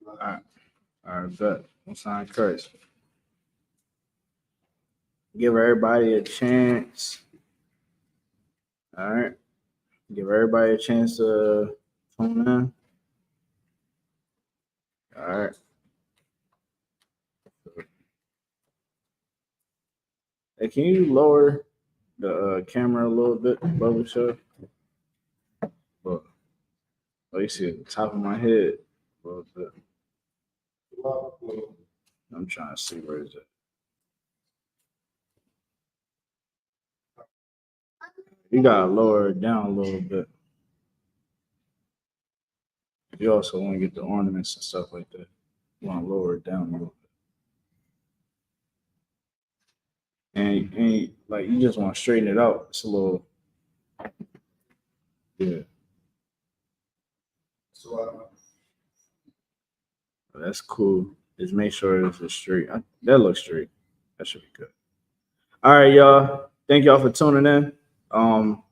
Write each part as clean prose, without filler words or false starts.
All right. All right, bet. I'm sign Christ. Give everybody a chance. All right. Give everybody a chance to tune in. All right. Hey, can you lower the camera a little bit, Bubble Show? But oh, you see at the top of my head a little bit. I'm trying to see where is it. You gotta lower it down a little bit. You also want to get the ornaments and stuff like that. You want to lower it down a little bit. And like you just want to straighten it out. It's a little, yeah. That's cool. Just make sure it's a straight. That looks straight. That should be good. All right, y'all. Thank y'all for tuning in. I'm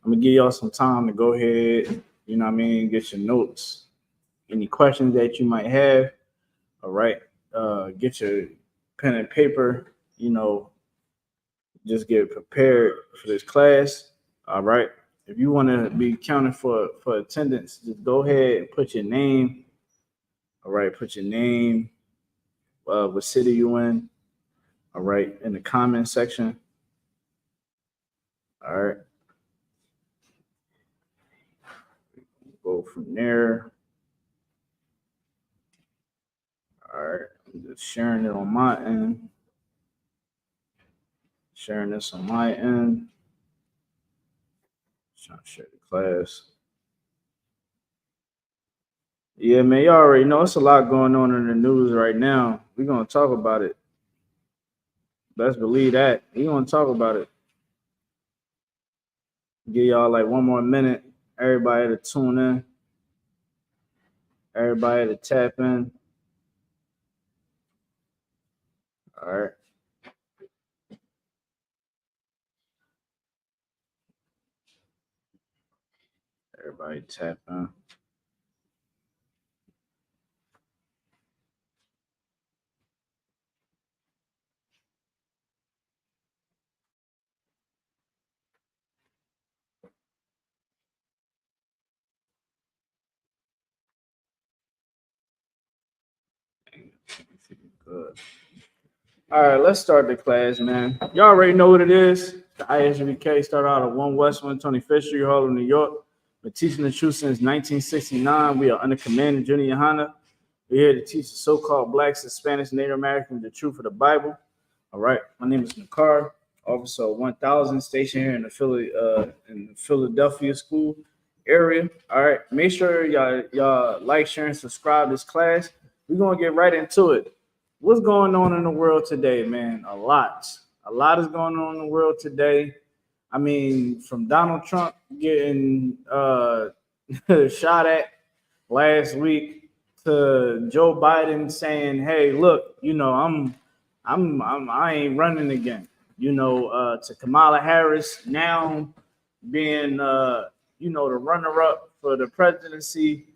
gonna give y'all some time to go ahead. You know what I mean? Get your notes. Any questions that you might have. All right. Get your pen and paper. You know, just get prepared for this class. All right. If you want to be counted for attendance, just go ahead and put your name. All right. Put your name, what city you in. All right. In the comment section. All right. Go from there. All right. I'm just sharing it on my end. Sharing this on my end. Trying to share the class. Yeah, man, you already know it's a lot going on in the news right now. We're gonna talk about it. Best believe that. We're gonna talk about it. Give y'all like one more minute. Everybody to tune in. Everybody to tap in. All right. Everybody tap in. Good. All right, let's start the class, man. Y'all already know what it is. The ISBK started out at 1 West 125th Street, Harlem, New York. Been teaching the truth since 1969. We are under command of Junior Yohana. We're here to teach the so-called blacks, Hispanics, Native Americans the truth of the Bible. All right, my name is Nakar, officer 1000, stationed here in the Philadelphia school area. All right, make sure y'all like, share, and subscribe to this class. We're gonna get right into it. What's going on in the world today, man? A lot is going on in the world today. I mean, from Donald Trump getting shot at last week to Joe Biden saying, "Hey, look, you know, I ain't running again." You know, to Kamala Harris now being, you know, the runner-up for the presidency.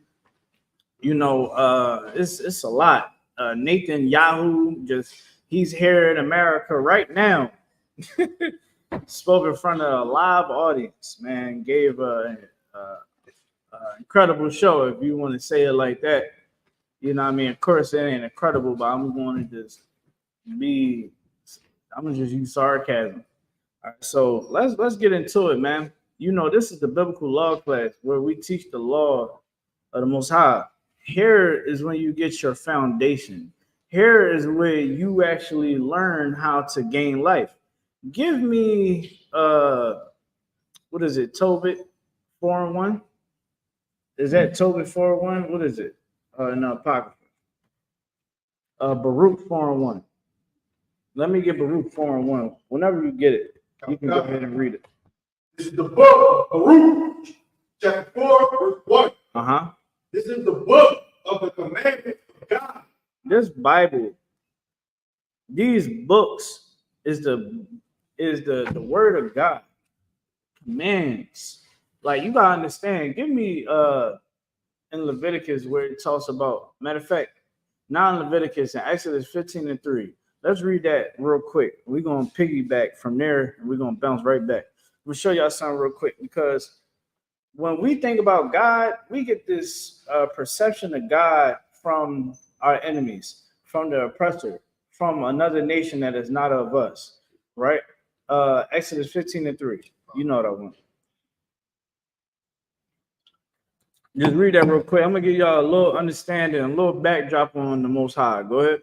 You know, it's a lot. Nathan Yahoo, just he's here in America right now. Spoke in front of a live audience, man. Gave a incredible show, if you want to say it like that. You know what I mean? Of course, it ain't incredible, but I'm going to just be, I'm going to just use sarcasm. All right, so let's get into it, man. You know, this is the biblical law class where we teach the law of the Most High. Here is when you get your foundation. Here is where you actually learn how to gain life. Give me what is it? Tobit 4:1. Is that Tobit 4:1? What is it? In the Apocrypha. Baruch 4:1. Let me get Baruch 4:1. Whenever you get it, you can go ahead and read it. This is the book of Baruch, chapter 4, verse 1. Uh-huh. This is the book of the commandments of God. This Bible, these books is the word of God. Commands. Like, you gotta understand. Give me in Leviticus where it talks about, matter of fact, not in Leviticus, in Exodus 15:3. Let's read that real quick. We're going to piggyback from there and we're going to bounce right back. We'll show y'all something real quick because when we think about God, we get this perception of God from our enemies, from the oppressor, from another nation that is not of us, right? Exodus 15:3. You know what I want. Just read that real quick. I'm gonna give y'all a little understanding, a little backdrop on the Most High. Go ahead.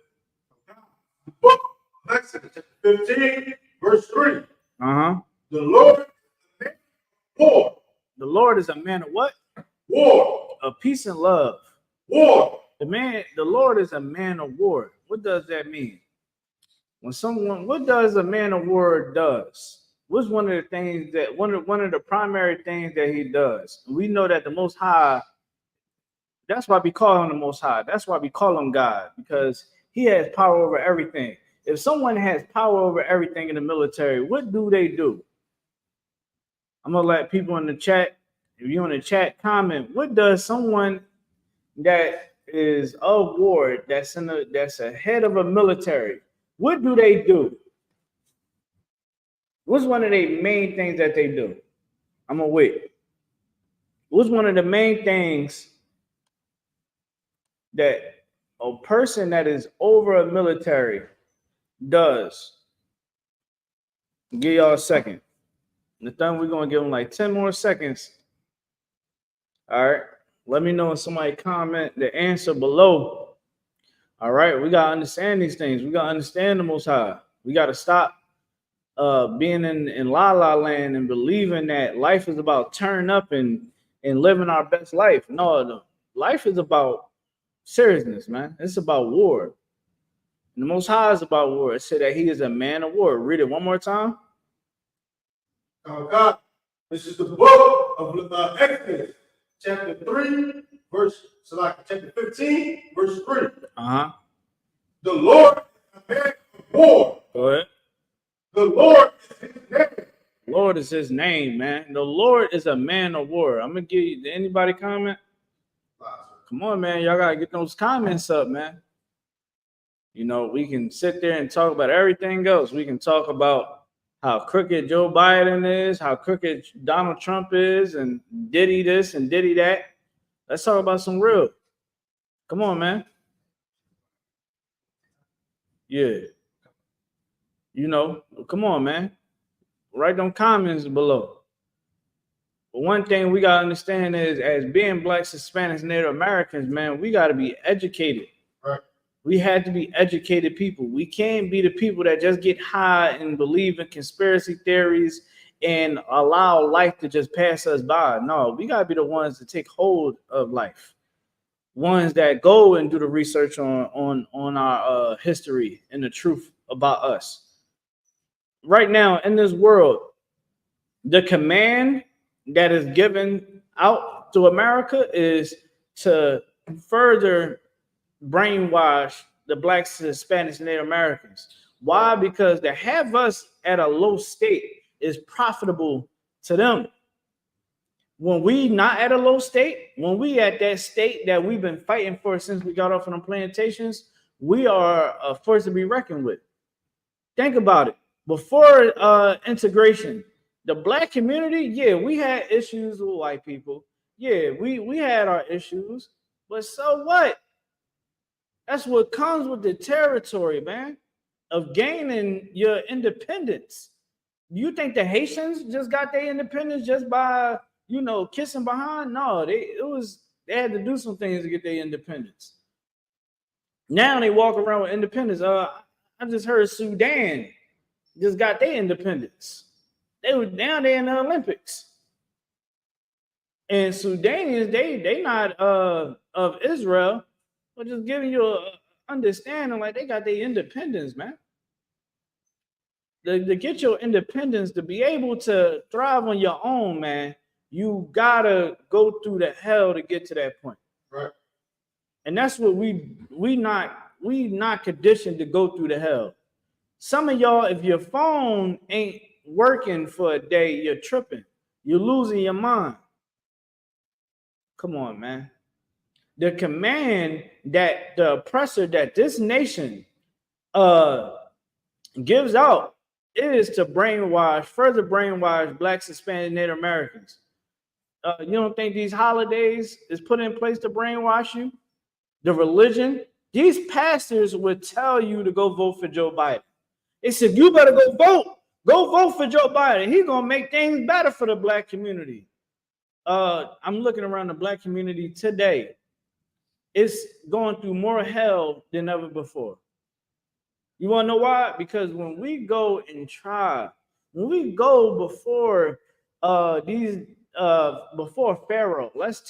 Book of Exodus, chapter 15, verse 3. Uh-huh. The Lord is a man of war. The Lord is a man of what? War. Of peace and love. War. The Lord is a man of war. What does that mean? What does a man of war does? What's one of the things that one of the primary things that he does? We know that the Most High, that's why we call him the Most High. That's why we call him God, because he has power over everything. If someone has power over everything in the military, what do they do? I'm gonna let people in the chat, if you're in the chat, comment, what does someone that is of war, that's a head of a military, what do they do? What's one of the main things that they do? I'm gonna wait. What's one of the main things that a person that is over a military does? Give y'all a second. The thing, we're gonna give them like 10 more seconds. All right. Let me know if somebody comment the answer below. All right, we gotta understand these things. We gotta understand the Most High. We gotta stop being in la la land and believing that life is about turning up and living our best life. No, life is about seriousness, man. It's about war. And the Most High is about war. It said that he is a man of war. Read it one more time. God, this is the book of Exodus, chapter 3, chapter 15, verse 3. Uh-huh. The Lord is a man of war. Go ahead. The Lord is his name. Lord is his name, man. The Lord is a man of war. I'm gonna give you, did anybody comment? Come on, man. Y'all gotta get those comments up, man. You know, we can sit there and talk about everything else. We can talk about how crooked Joe Biden is, how crooked Donald Trump is, and Diddy this and Diddy that. Let's talk about some real. Come on, man. Yeah. You know, come on, man. Write them comments below. But one thing we gotta understand is, as being Blacks, Hispanics, Native Americans, man, we gotta be educated. Right. We had to be educated people. We can't be the people that just get high and believe in conspiracy theories and allow life to just pass us by. No, we gotta be the ones to take hold of life. Ones that go and do the research on our history and the truth about us. Right now in this world, the command that is given out to America is to further brainwash the Blacks, Hispanics, and Native Americans. Why? Because to have us at a low state is profitable to them. When we not at a low state, when we at that state that we've been fighting for since we got off on the plantations, we are a force to be reckoned with. Think about it. Before integration, the Black community, yeah, we had issues with white people. Yeah, we had our issues, but so what? That's what comes with the territory, man, of gaining your independence. You think the Haitians just got their independence just by, you know, kissing behind? No, they had to do some things to get their independence. Now they walk around with independence. I just heard Sudan just got their independence. Now they're in the Olympics. And Sudanians, they not of Israel, but just giving you an understanding like they got their independence, man. To get your independence, to be able to thrive on your own, man, you gotta go through the hell to get to that point. Right. And that's what we not conditioned to go through the hell. Some of y'all, if your phone ain't working for a day, you're tripping. You're losing your mind. Come on, man. the command that the oppressor, that this nation gives out, is to further brainwash Blacks, Hispanic, Native Americans. You don't think these holidays is put in place to brainwash you? The religion, these pastors would tell you to go vote for Joe Biden. They said, you better go vote. Go vote for Joe Biden. He's going to make things better for the Black community. I'm looking around the Black community today. It's going through more hell than ever before. You want to know why? Because when we go and try, when we go before before Pharaoh, let's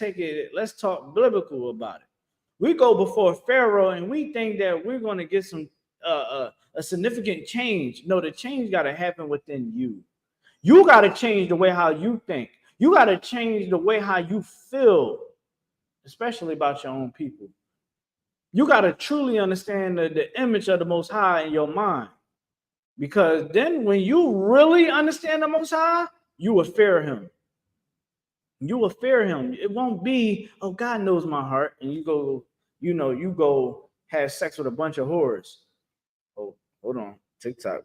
talk biblical about it. We go before Pharaoh and we think that we're going to get some a significant change. No, the change got to happen within you. You got to change the way how you think. You got to change the way how you feel, especially about your own people. You got to truly understand the image of the Most High in your mind. Because then when you really understand the Most High, you will fear him. You will fear him. It won't be, oh, God knows my heart. And you go have sex with a bunch of whores. Oh, hold on. TikTok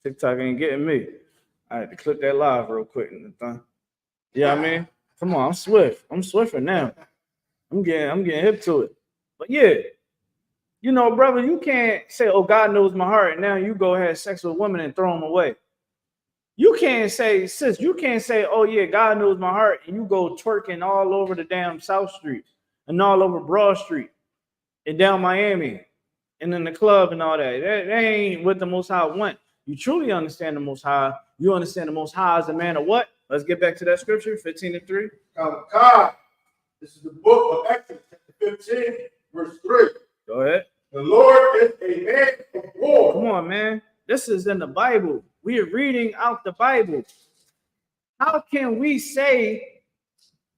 TikTok ain't getting me. I had to clip that live real quick. Yeah, I mean, come on, I'm swift. I'm swifter now. I'm getting hip to it. But yeah, brother, you can't say, oh, God knows my heart, and now you go have sex with women and throw them away. You can't say, sis, you can't say, oh yeah, God knows my heart, and you go twerking all over the damn South Street and all over Broad Street and down Miami and in the club and all that. That ain't what the Most High want. You truly understand the Most High. You understand the Most High as a man of what? Let's get back to that scripture, 15:3. God. This is the book of Exodus, chapter 15, verse 3. Go ahead. The Lord is a man of war. Come on, man. This is in the Bible. We are reading out the Bible. How can we say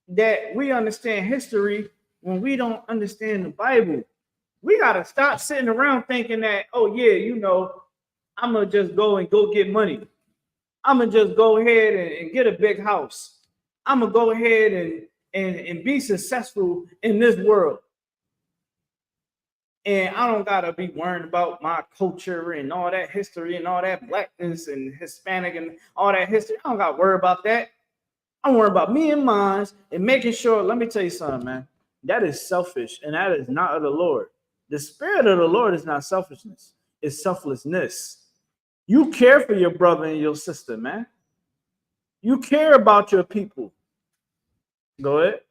that we understand history when we don't understand the Bible? We got to stop sitting around thinking that, oh, yeah, I'm going to just go get money. I'm going to just go ahead and get a big house. I'm going to go ahead and be successful in this world. And I don't got to be worrying about my culture and all that history and all that Blackness and Hispanic and all that history. I don't got to worry about that. I'm worried about me and mine and making sure. Let me tell you something, man. That is selfish, and that is not of the Lord. The spirit of the Lord is not selfishness. It's selflessness. You care for your brother and your sister, man. You care about your people. Go ahead.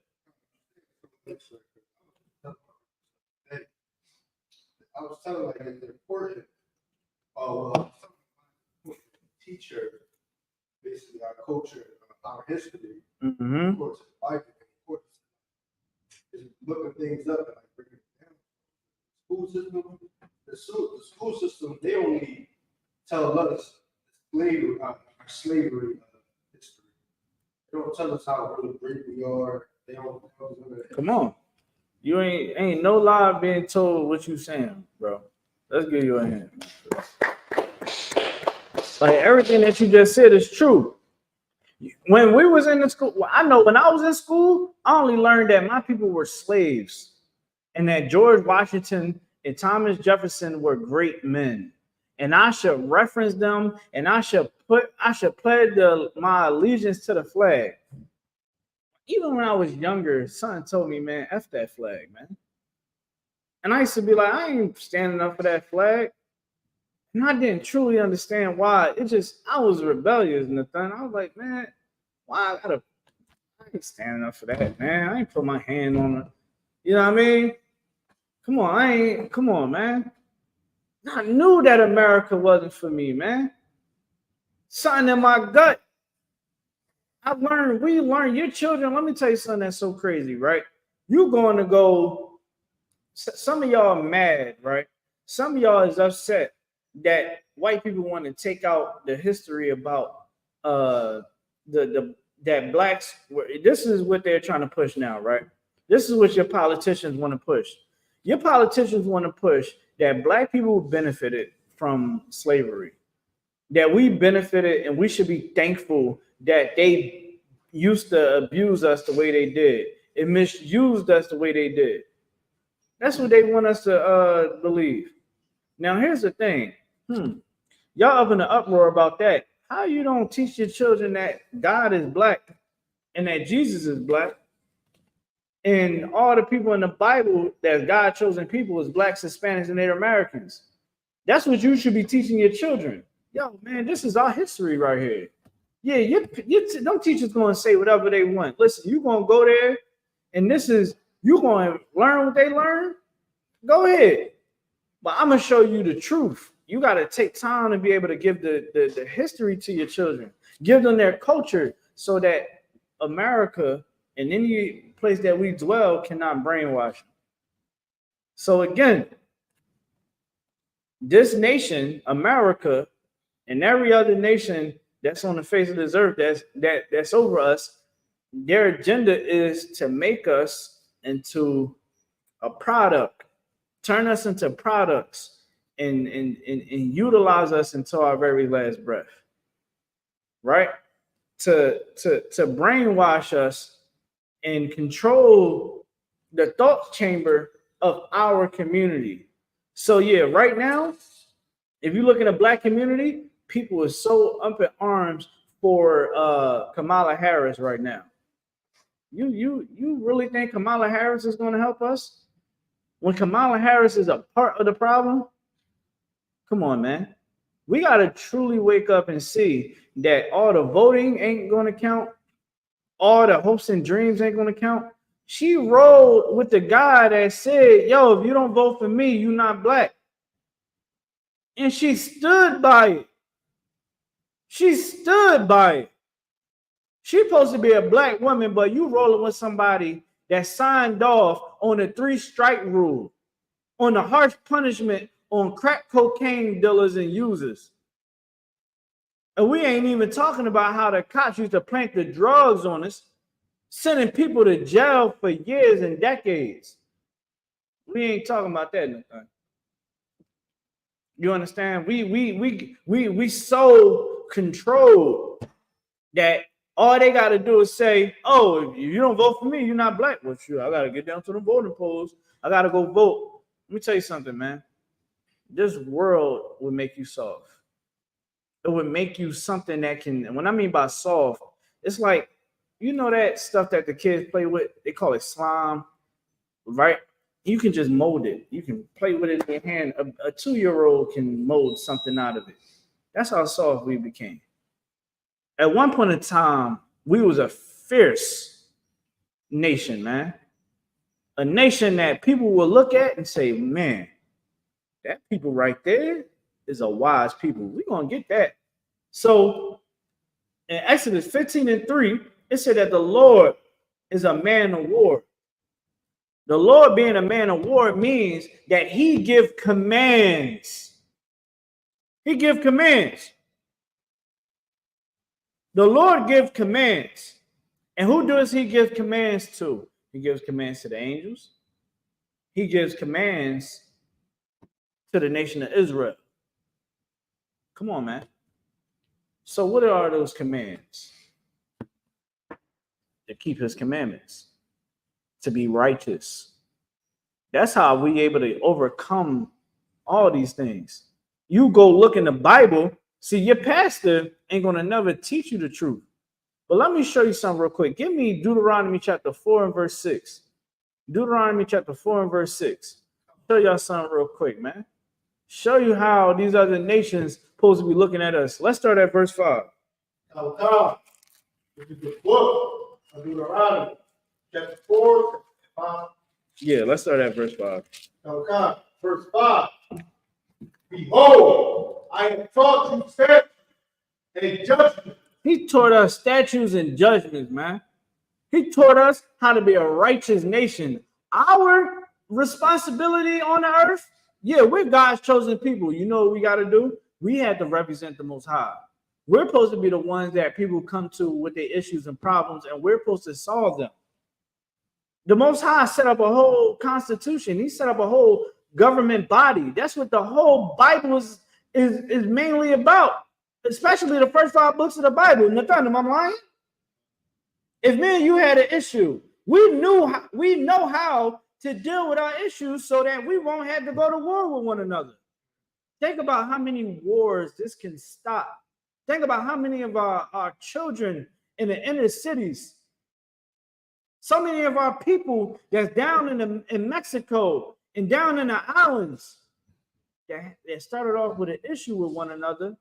I was telling the importance of teacher, basically our culture, our history, of course, Bible, is looking things up and bringing it down. The school system, they only tell us our slavery history. They don't tell us how really great we are. They don't tell us. Come on. You ain't no lie being told what you saying, bro. Let's give you a hand. Like everything that you just said is true. When we was in the school, I know when I was in school, I only learned that my people were slaves and that George Washington and Thomas Jefferson were great men. And I should reference them and I should pledge my allegiance to the flag. Even when I was younger, son told me, man, F that flag, man. And I used to be like, I ain't standing up for that flag. And I didn't truly understand why. I was rebellious, Nathan. I was like, man, why I ain't standing up for that, man. I ain't put my hand on it. You know what I mean? Come on, man. I knew that America wasn't for me, man. Something in my gut. We learned, your children, let me tell you something that's so crazy, right? You're going to go, some of y'all are mad, right? Some of y'all is upset that white people want to take out the history about that blacks were, this is what they're trying to push now, right? This is what your politicians want to push. Your politicians want to push that black people benefited from slavery, that we benefited and we should be thankful that they used to abuse us the way they did. It misused us the way they did. That's what they want us to believe. Now, here's the thing. Y'all up in the uproar about that. How you don't teach your children that God is black and that Jesus is black, and all the people in the Bible that God chosen people is blacks, Hispanics, and Native Americans? That's what you should be teaching your children. Yo, man, this is our history right here. Yeah, them teachers going to say whatever they want. Listen, you're going to go there, and you're going to learn what they learn. Go ahead. But I'm going to show you the truth. You got to take time to be able to give the history to your children. Give them their culture so that America and any place that we dwell cannot brainwash them. So again, this nation, America, and every other nation that's on the face of this earth that's over us, their agenda is to make us into a product, turn us into products, and utilize us until our very last breath. Right? To brainwash us and control the thought chamber of our community. So yeah, right now, if you look in the black community, people are so up in arms for Kamala Harris right now. You really think Kamala Harris is going to help us? When Kamala Harris is a part of the problem? Come on, man. We got to truly wake up and see that all the voting ain't going to count. All the hopes and dreams ain't going to count. She rolled with the guy that said, yo, if you don't vote for me, you're not black. And she stood by it. She stood by it. She's supposed to be a black woman, but you rolling with somebody that signed off on the 3-strike rule, on the harsh punishment on crack cocaine dealers and users. And we ain't even talking about how the cops used to plant the drugs on us, sending people to jail for years and decades. We ain't talking about that, Nathan. You understand? We so controlled that all they got to do is say, oh, if you don't vote for me, you're not black. Well, sure, I got to get down to the voting polls. I got to go vote. Let me tell you something, man. This world will make you soft. It would make you something that can, and when I mean by soft, it's like, you know that stuff that the kids play with? They call it slime, right? You can just mold it. You can play with it in your hand. A 2-year-old can mold something out of it. That's how soft we became. At one point in time, we was a fierce nation, man. A nation that people will look at and say, man, that people right there is a wise people. We're going to get that. So in Exodus 15:3, it said that the Lord is a man of war. The Lord being a man of war means that he give commands. He give commands. The Lord gives commands. And who does he give commands to? He gives commands to the angels. He gives commands to the nation of Israel. Come on, man. So what are those commands? To keep his commandments. To be righteous. That's how we able to overcome all these things. You go look in the Bible. See, your pastor ain't going to never teach you the truth. But let me show you something real quick. Give me Deuteronomy chapter 4 and verse 6. Deuteronomy chapter 4 and verse 6. Show y'all something real quick, man. Show you how these other nations supposed to be looking at us. Let's start at verse 5. Now, God, this is the book of Deuteronomy, chapter 4, 5. Yeah, let's start at verse 5. Now, God, verse 5. Behold, I have taught you statutes and judgments. He taught us statutes and judgments, man. He taught us how to be a righteous nation. Our responsibility on the earth, yeah, we're God's chosen people. You know what we got to do? We have to represent the Most High. We're supposed to be the ones that people come to with their issues and problems, and we're supposed to solve them. The Most High set up a whole constitution. He set up a whole government body. That's what the whole Bible is mainly about, especially the first 5 books of the Bible. Nathan, am I lying? If me and you had an issue, we know how to deal with our issues so that we won't have to go to war with one another. Think about how many wars this can stop. Think about how many of our children in the inner cities, so many of our people that's down in Mexico and down in the islands that started off with an issue with one another,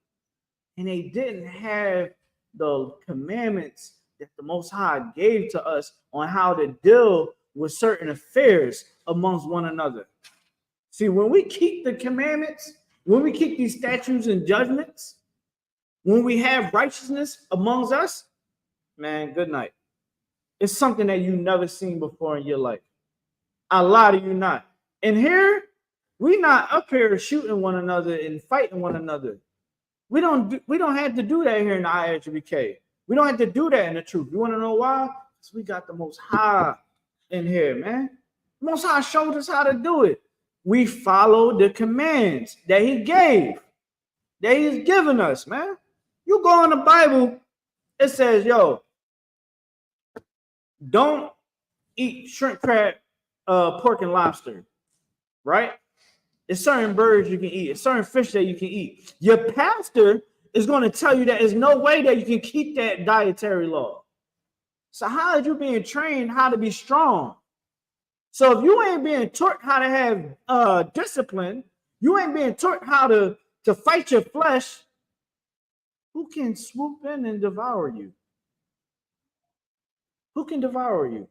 and they didn't have the commandments that the Most High gave to us on how to deal with certain affairs amongst one another. See, when we keep the commandments, when we keep these statutes and judgments, when we have righteousness amongst us, man, good night. It's something that you never seen before in your life. I lie to you not. And here, we not up here shooting one another and fighting one another. We don't have to do that here in the IHBK. We don't have to do that in the truth. You want to know why? Because we got the Most High in here, man. The Most High showed us how to do it. We follow the commands that he gave, that he's given us, man. You go in the Bible, it says, yo, don't eat shrimp, crab, pork, and lobster, right? There's certain birds you can eat. There's certain fish that you can eat. Your pastor is going to tell you that there's no way that you can keep that dietary law. So how are you being trained how to be strong? So if you ain't being taught how to have discipline, you ain't being taught how to fight your flesh, who can swoop in and devour you? Who can devour you?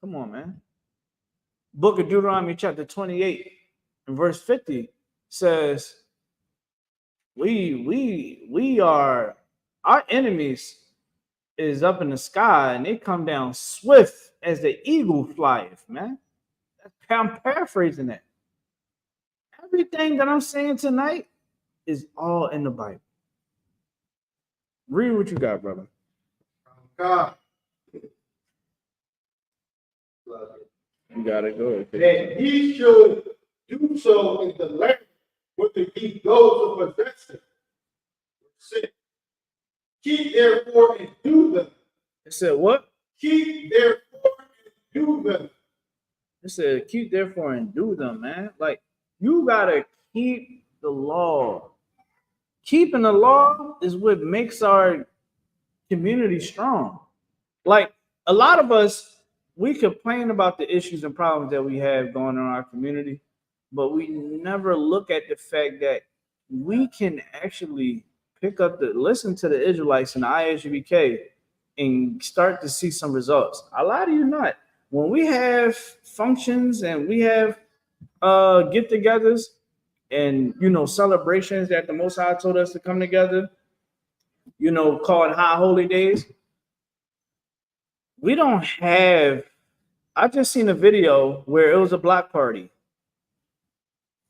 Come on, man. Book of Deuteronomy chapter 28 and verse 50 says, we are, our enemies is up in the sky and they come down swift as the eagle flieth, man. I'm paraphrasing that. Everything that I'm saying tonight is all in the Bible. Read what you got, brother. God. You gotta go. That ye should do so in the land whither ye go to possess it. 6. Keep therefore and do them. It said what? Keep therefore and do them. It said keep therefore and do them, man. Like you gotta keep the law. Keeping the law is what makes our community strong. Like a lot of us, we complain about the issues and problems that we have going on in our community, but we never look at the fact that we can actually listen to the Israelites in the IHBK and start to see some results. I lie to you not. When we have functions and we have get-togethers and celebrations that the Most High told us to come together, called High Holy Days. We don't have. I just seen a video where it was a block party.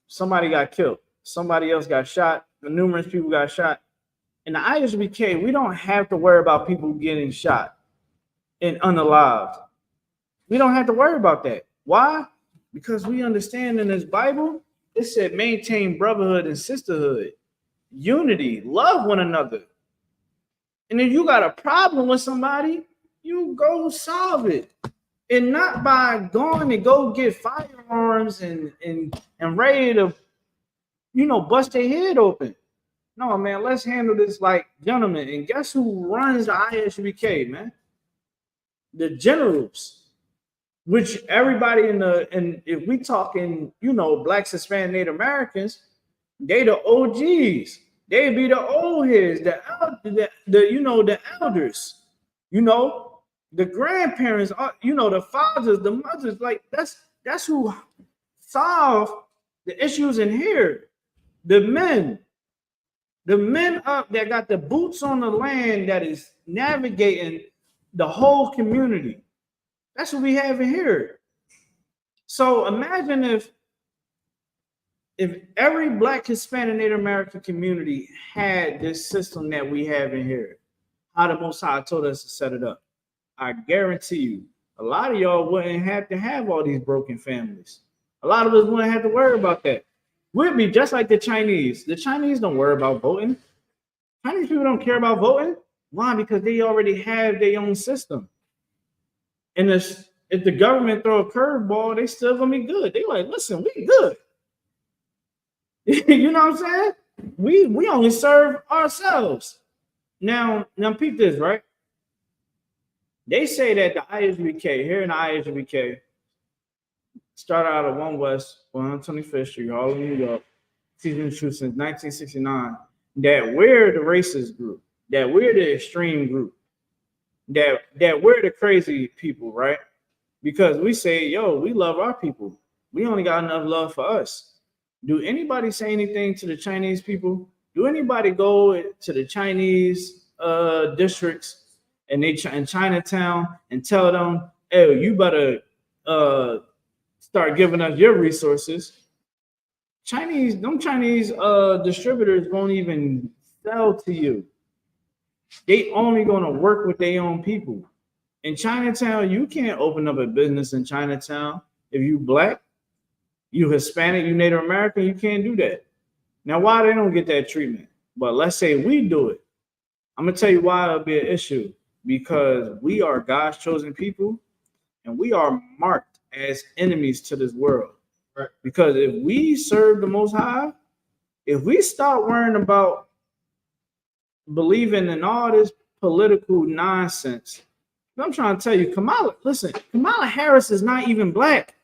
Somebody got killed. Somebody else got shot. Numerous people got shot. In the IHBK, we don't have to worry about people getting shot and unalived. We don't have to worry about that. Why? Because we understand in this Bible, it said maintain brotherhood and sisterhood, unity, love one another. And if you got a problem with somebody, you go solve it. And not by going and go get firearms and ready to, bust their head open. No, man, let's handle this like gentlemen. And guess who runs the IHBK, man? The generals, which everybody and if we talking, Blacks, Hispanic, Native Americans, they the OGs. They be the old heads, the elders, the grandparents, the fathers, the mothers. Like that's who solve the issues in here. The men up that got the boots on the land that is navigating the whole community. That's what we have in here. So imagine if every Black, Hispanic, Native American community had this system that we have in here, how the Most High told us to set it up, I guarantee you, a lot of y'all wouldn't have to have all these broken families. A lot of us wouldn't have to worry about that. We'd be just like the Chinese. The Chinese don't worry about voting. Chinese people don't care about voting. Why? Because they already have their own system. And if the government throw a curveball, they still gonna be good. They like, listen, we good. You know what I'm saying? We only serve ourselves. Now peep this, right? They say that the ISBK here in the ISBK started out at 1 West 125th Street, Harlem, New York, teaching the truth since 1969. That we're the racist group, that we're the extreme group, that we're the crazy people, right? Because we say, yo, we love our people. We only got enough love for us. Do anybody say anything to the Chinese people? Do anybody go to the Chinese districts and they in Chinatown and tell them, hey, you better start giving us your resources? Chinese distributors won't even sell to you. They only gonna work with their own people. In Chinatown, you can't open up a business in Chinatown if you black, you Hispanic, you Native American. You can't do that. Now, why they don't get that treatment? But let's say we do it. I'm gonna tell you why it'll be an issue. Because we are God's chosen people, and we are marked as enemies to this world. Right. Because if we serve the Most High, if we start worrying about believing in all this political nonsense, I'm trying to tell you, Kamala Harris is not even black.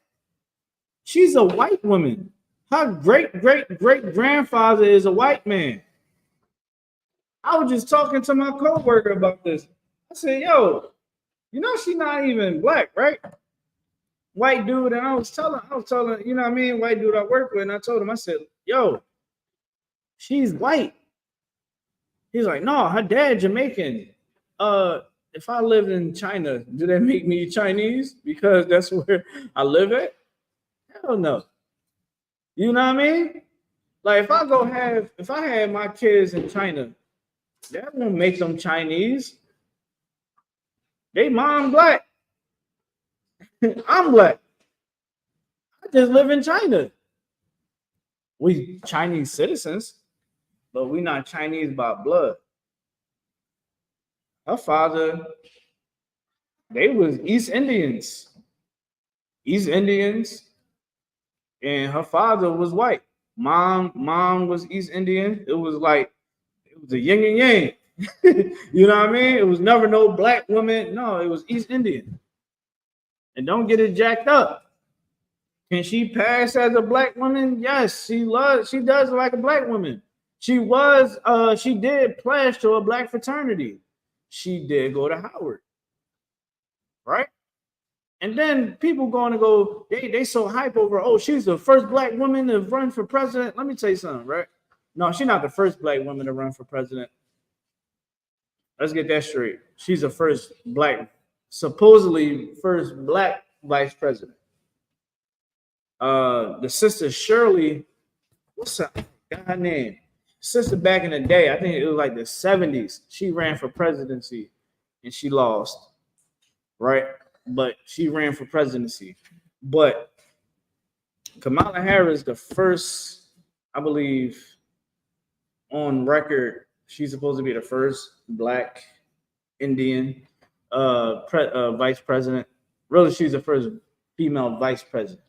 She's a white woman. Her great-great-great-grandfather is a white man. I was just talking to my coworker about this. I said, yo, you know she's not even black, right? White dude, and I was telling, you know what I mean, white dude I work with, and I told him, I said, yo, she's white. He's like, no, her dad Jamaican. If I lived in China, do that make me Chinese? Because that's where I live at? Hell no. You know what I mean? Like if I had my kids in China, that won't make them Chinese. They mom black. I'm black. I just live in China. We Chinese citizens, but we not Chinese by blood. Her father, they was East Indians. And her father was white. Mom was East Indian. It was a yin and yang. You know what I mean? It was never no black woman. No, it was East Indian. And don't get it jacked up. Can she pass as a black woman? Yes, she does like a black woman. She did pledge to a black fraternity. She did go to Howard. Right? And then people going to go, they so hype over, oh, she's the first black woman to run for president. Let me tell you something, right? No, she's not the first black woman to run for president. Let's get that straight. She's the supposedly first black vice president. The sister Shirley, what's her name? Sister back in the day, I think it was like the 70s. She ran for presidency and she lost, right? But she ran for presidency. But Kamala Harris, the first, I believe, on record, she's supposed to be the first black Indian vice president. Really, she's the first female vice president,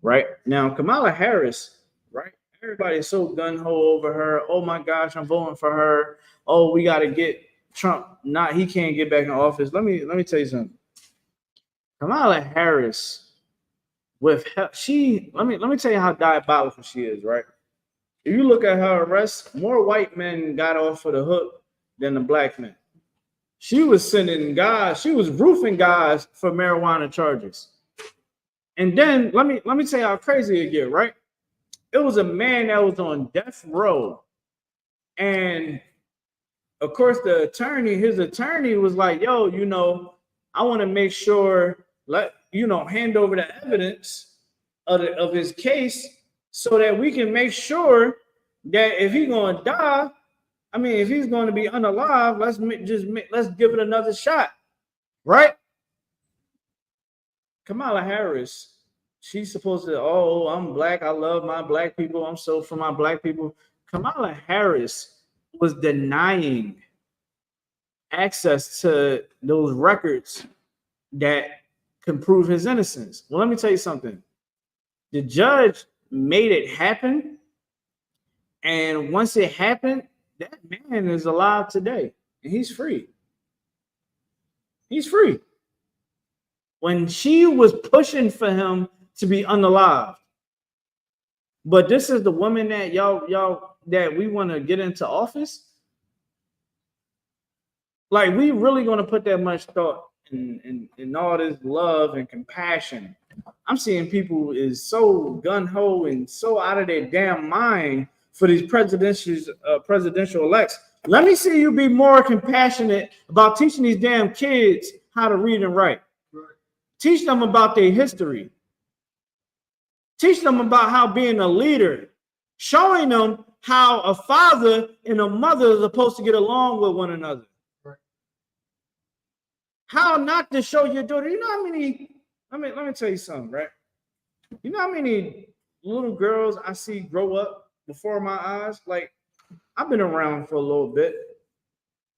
right? Now, Kamala Harris, right? Everybody is so gung-ho over her. Oh my gosh, I'm voting for her. Oh, we got to get Trump. He can't get back in office. Let me tell you something. Kamala Harris, let me tell you how diabolical she is, right? If you look at her arrest, more white men got off for the hook than the black men. She was roofing guys for marijuana charges. And then let me tell you how crazy it get, right? It was a man that was on death row. And of course, his attorney was like, yo, I want to make sure, hand over the evidence of his case so that we can make sure that if he's going to die, if he's going to be unalive, let's give it another shot, right? Kamala Harris, she's supposed to, oh, I'm black. I love my black people. I'm so for my black people. Kamala Harris was denying access to those records that can prove his innocence. Well, let me tell you something. The judge made it happen. And once it happened, that man is alive today. And he's free. He's free. When she was pushing for him to be unalived. But this is the woman that y'all that we want to get into office. Like, we really gonna put that much thought in all this love and compassion. I'm seeing people is so gun-ho and so out of their damn mind for these presidential elects. Let me see you be more compassionate about teaching these damn kids how to read and write. Teach them about their history. Teach them about how being a leader, showing them how a father and a mother are supposed to get along with one another. Right. How not to show your daughter. You know how many, let me tell you something, right? You know how many little girls I see grow up before my eyes? Like, I've been around for a little bit,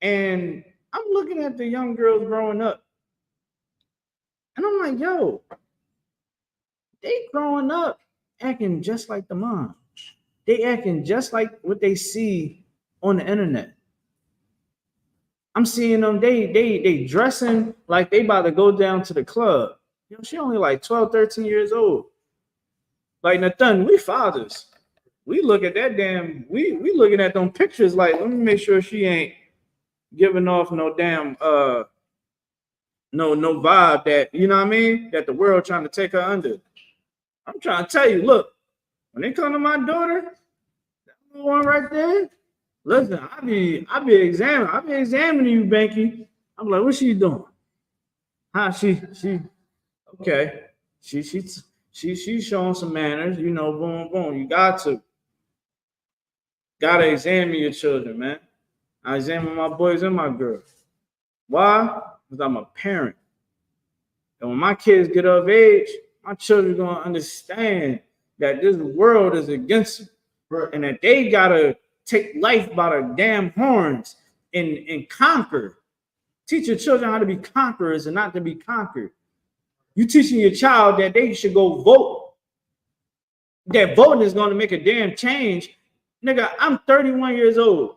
and I'm looking at the young girls growing up. And I'm like, yo, they growing up acting just like the mom. They acting just like what they see on the internet. I'm seeing them, they dressing like they about to go down to the club. You know, she only like 12, 13 years old. Like, Nathan, we fathers. We look at that damn, we looking at them pictures like, let me make sure she ain't giving off no damn no vibe that, you know what I mean, that the world trying to take her under. I'm trying to tell you, look, when they come to my daughter, that one right there, listen, I be examining you, Banky. I'm like, what's she doing? How she okay. She's showing some manners, you know, boom, boom. You gotta examine your children, man. I examine my boys and my girls. Why? Because I'm a parent. And when my kids get of age, my children are gonna understand that this world is against them. Right. And that they gotta take life by the damn horns and conquer. Teach your children how to be conquerors and not to be conquered. You teaching your child that they should go vote. That voting is gonna make a damn change. Nigga, I'm 31 years old.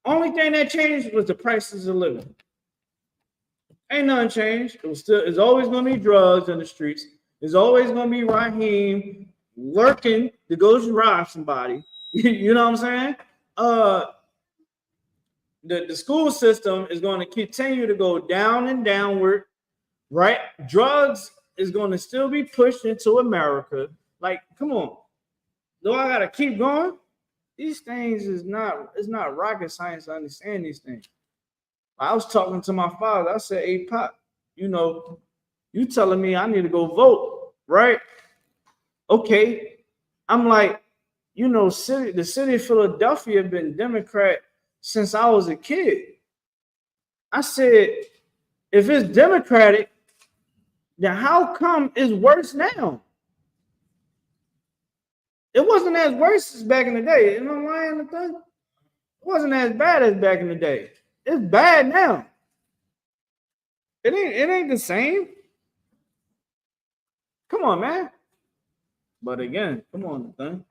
Only thing that changed was the prices of living. Ain't nothing changed. It's always gonna be drugs in the streets. It's always gonna be Raheem lurking to go rob somebody. You know what I'm saying? The school system is going to continue to go down and downward, right? Drugs is going to still be pushed into America. Like, come on. Do I gotta keep going? These things it's not rocket science to understand these things. I was talking to my father. I said, hey, Pop, you know, you telling me I need to go vote, right? Okay. I'm like, you know, the city of Philadelphia have been Democrat since I was a kid. I said, if it's Democratic, then how come it's worse now? It wasn't as worse as back in the day. You know what I'm lying? It wasn't as bad as back in the day. It's bad now. It ain't the same. Come on, man. But again, come on, Nathan.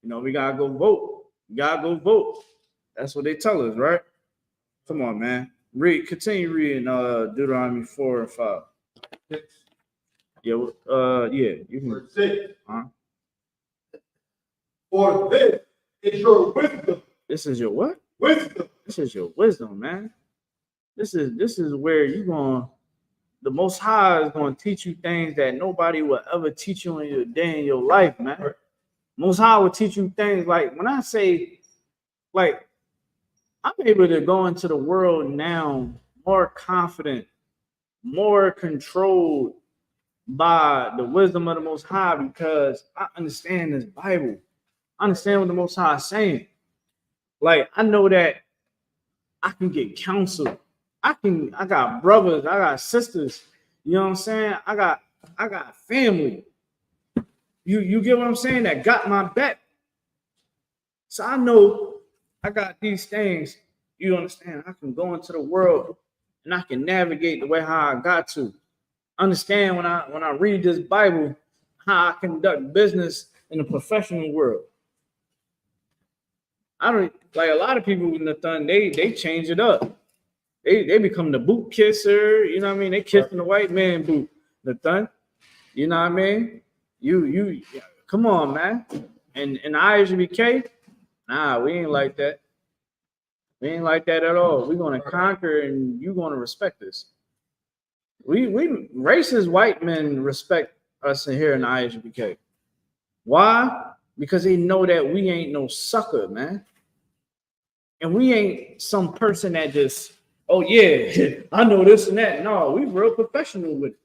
You know, we gotta go vote. We gotta go vote. That's what they tell us, right? Come on, man. Continue reading Deuteronomy 4 and 5. Yeah, you can. Verse 6. For this is your wisdom. This is your what? Wisdom. This is your wisdom, man. This is where you're going. The Most High is going to teach you things that nobody will ever teach you in your day in your life, man. Right. Most High will teach you things like, when I say, like, I'm able to go into the world now more confident, more controlled by the wisdom of the Most High, because I understand this Bible. I understand what the Most High is saying. Like, I know that I can get counsel. I got brothers, I got sisters, you know what I'm saying? I got family. You get what I'm saying? That got my back. So I know I got these things You understand? I can go into the world and I can navigate the way how I got to. Understand when I read this Bible, how I conduct business in the professional world. I don't like a lot of people in the thun, they change it up. They become the boot kisser, you know what I mean? They kissing the white man boot, the thun, you know what I mean? You come on, man. And in the ISBK, nah, we ain't like that. We ain't like that at all. We're gonna conquer and you're gonna respect us. We racist white men respect us in here in the ISBK. Why? Because they know that we ain't no sucker, man. And we ain't some person that just, oh yeah, I know this and that. No, we real professional with it.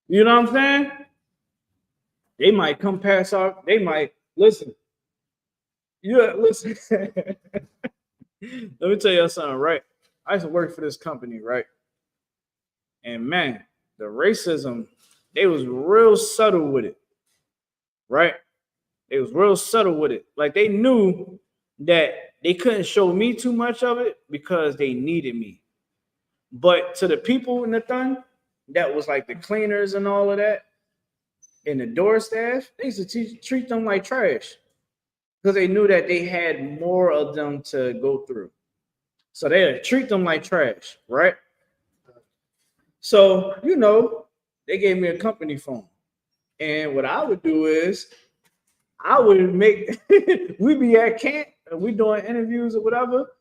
You know what I'm saying? They might come past our, they might listen. Yeah, listen. Let me tell you something, right? I used to work for this company, right? And man, the racism, they was real subtle with it, right? They was real subtle with it. Like they knew that they couldn't show me too much of it because they needed me. But to the people in the thing, that was like the cleaners and all of that, and the door staff, they used to treat them like trash because they knew that they had more of them to go through. So they treat them like trash, right? So, you know, they gave me a company phone. And what I would do is I would make, we be at camp, and we doing interviews or whatever.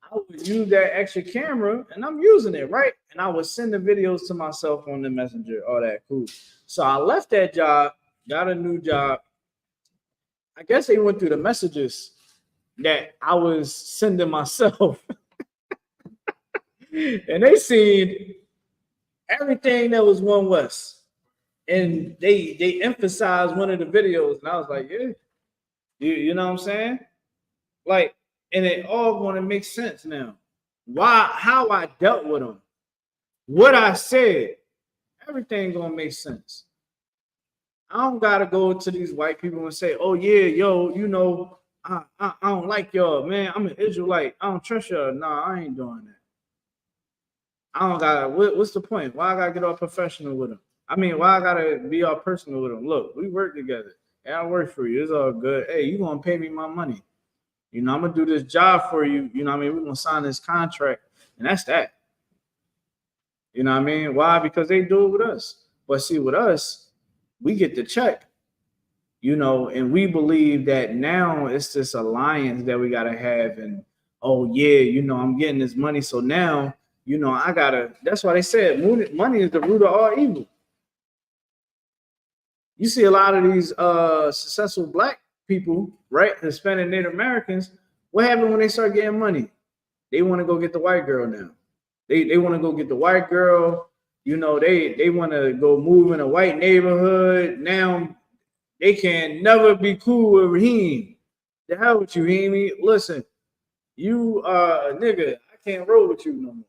I would use that extra camera and I'm using it, right? And I would send the videos to myself on the messenger, all that cool. So I left that job, got a new job. I guess they went through the messages that I was sending myself. And they seen everything that was One West. And they emphasized one of the videos. And I was like, yeah, you know what I'm saying? Like, and it all going to make sense now. Why, how I dealt with them, what I said, everything going to make sense. I don't got to go to these white people and say, oh, yeah, yo, you know, I don't like y'all, man. I'm an Israelite. I don't trust y'all. Nah, I ain't doing that. I don't got to, what's the point? Why I got to get all professional with them? I mean, why I got to be all personal with them? Look, we work together. And I work for you. It's all good. Hey, you going to pay me my money. You know, I'm going to do this job for you. You know what I mean? We're going to sign this contract. And that's that. You know what I mean? Why? Because they do it with us. But see, with us, we get the check. You know, and we believe that now it's this alliance that we got to have. And, oh, yeah, you know, I'm getting this money. So now, you know, I got to, that's why they said money is the root of all evil. You see a lot of these successful black people, right? Hispanic Native Americans, what happened when they start getting money? They want to go get the white girl now. They want to go get the white girl. You know, they want to go move in a white neighborhood. Now they can never be cool with Raheem. The hell with you, Raheem. Listen, you a nigga. I can't roll with you no more.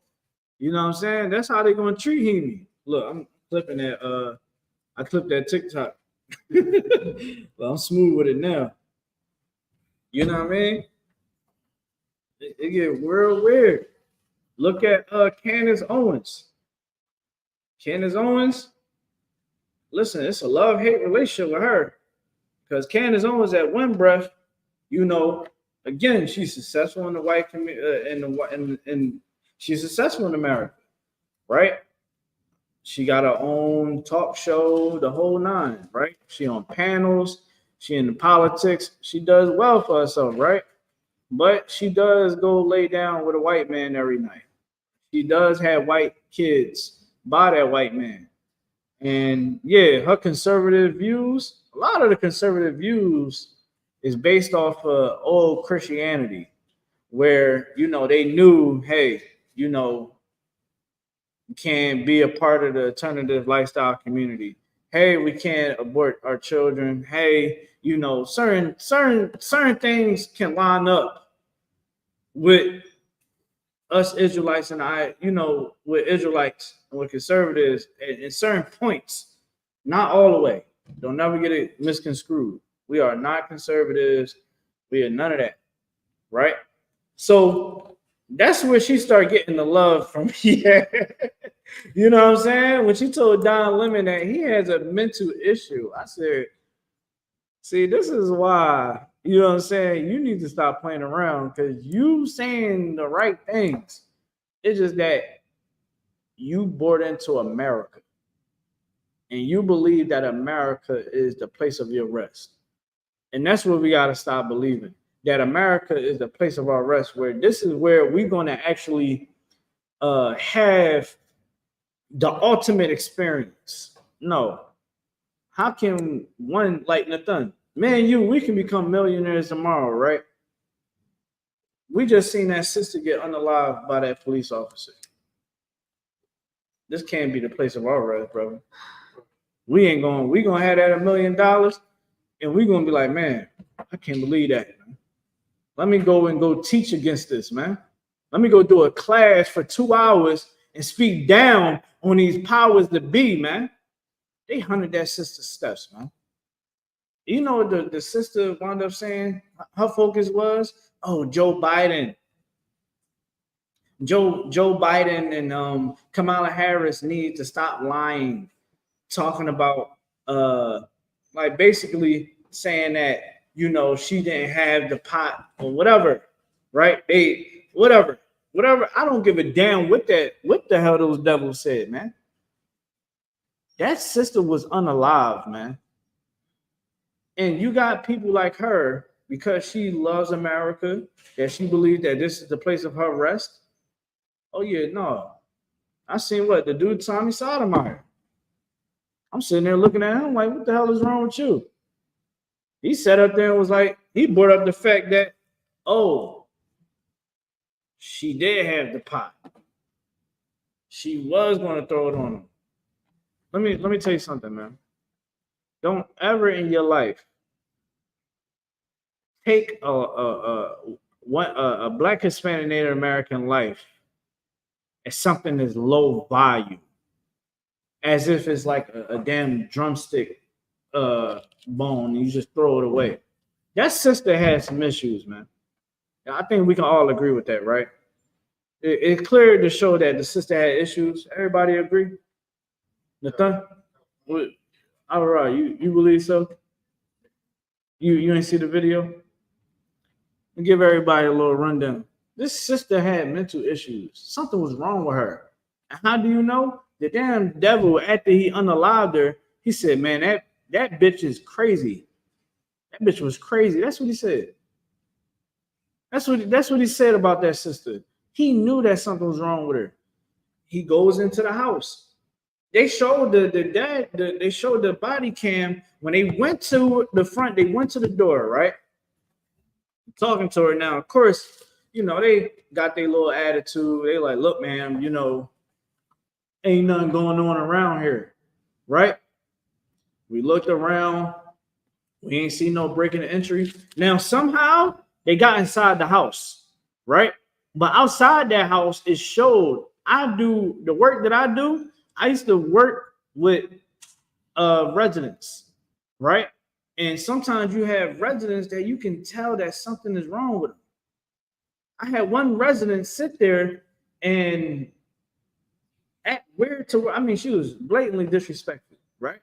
You know what I'm saying? That's how they gonna treat him. Look, I'm clipping that. I clipped that TikTok. Well, I'm smooth with it now. You know what I mean? It get real weird. Look at Candace Owens. Candace Owens, listen, it's a love-hate relationship with her. Because Candace Owens at one breath, you know, again, she's successful in the white community, and she's successful in America, right? She got her own talk show, the whole nine, right? She on panels, she in the politics, she does well for herself, right? But she does go lay down with a white man every night. She does have white kids by that white man. And yeah, her conservative views, a lot of the conservative views is based off of old Christianity, where, you know, they knew, hey, you know, can be a part of the alternative lifestyle community. Hey, we can't abort our children. Hey, you know, certain things can line up with us Israelites and you know, with Israelites and with conservatives at certain points, not all the way. Don't never get it misconstrued. We are not conservatives. We are none of that, right? So that's where she started getting the love from. Yeah. You know what I'm saying? When she told Don Lemon that he has a mental issue, I said, see, this is why, you know what I'm saying? You need to stop playing around because you saying the right things. It's just that you bought into America and you believe that America is the place of your rest. And that's what we got to stop believing, that America is the place of our rest, where this is where we're going to actually have the ultimate experience. No. How can one, like Nathan, man, we can become millionaires tomorrow, right? We just seen that sister get unalived by that police officer. This can't be the place of our rest, brother. We gonna have that $1 million, and we gonna be like, man, I can't believe that. Man. Let me go teach against this, man. Let me go do a class for 2 hours and speak down on these powers that be, man. They hunted that sister's steps, man. You know what the sister wound up saying? Her focus was, oh, Joe Biden. Joe Biden and Kamala Harris need to stop lying, talking about like basically saying that, you know, she didn't have the pot or whatever, right? Whatever. I don't give a damn what the hell those devils said, man. That sister was unalive, man. And you got people like her, because she loves America, that she believes that this is the place of her rest. Oh, yeah, no. I seen the dude Tommy Sotomayor. I'm sitting there looking at him like, what the hell is wrong with you? He sat up there and was like, he brought up the fact that, oh, she did have the pot. She was going to throw it on him. Let me tell you something, man. Don't ever in your life take a Black, Hispanic, Native American life as something that's low value, as if it's like a damn drumstick bone and you just throw it away. That sister has some issues, man. I think we can all agree with that, right? It's clear to show that the sister had issues. Everybody agree? Nathan? All right, you believe so? You ain't see the video? I'll give everybody a little rundown. This sister had mental issues. Something was wrong with her. And how do you know? The damn devil, after he unalived her, he said, man, that bitch is crazy. That bitch was crazy. That's what he said. That's what he said about that sister. He knew that something was wrong with her. He goes into the house. They showed they showed the body cam when they went to the front. They went to the door, right? Talking to her now. Of course, you know, they got their little attitude. They like, look, man, you know, ain't nothing going on around here, right? We looked around. We ain't seen no breaking and entry. Now, somehow they got inside the house, right? But outside that house, it showed. I do the work that I do. I used to work with residents, right? And sometimes you have residents that you can tell that something is wrong with them. I had one resident sit there and act weird to her. I mean, she was blatantly disrespectful, right?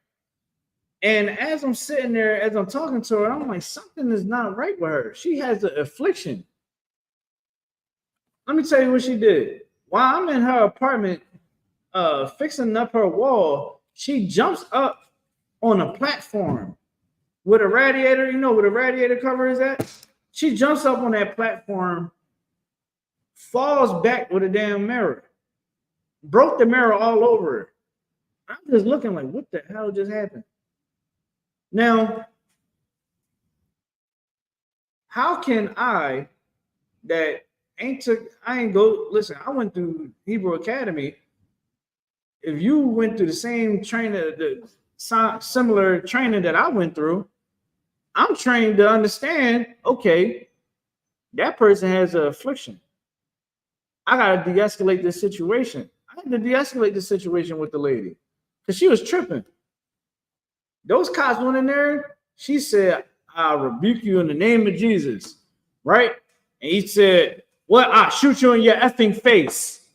And as I'm sitting there, as I'm talking to her, I'm like, something is not right with her. She has an affliction. Let me tell you what she did. While I'm in her apartment, fixing up her wall, she jumps up on a platform with a radiator. You know what a radiator cover is at? She jumps up on that platform, falls back with a damn mirror, broke the mirror all over her. I'm just looking like, what the hell just happened? Now, how can I ain't go, listen, I went through Hebrew Academy. If you went through the same training, the similar training that I went through, I'm trained to understand, okay, that person has an affliction. I got to de-escalate this situation. I had to de-escalate the situation with the lady because she was tripping. Those cops went in there. She said, I rebuke you in the name of Jesus, right? And he said, What? I shoot you in your effing face.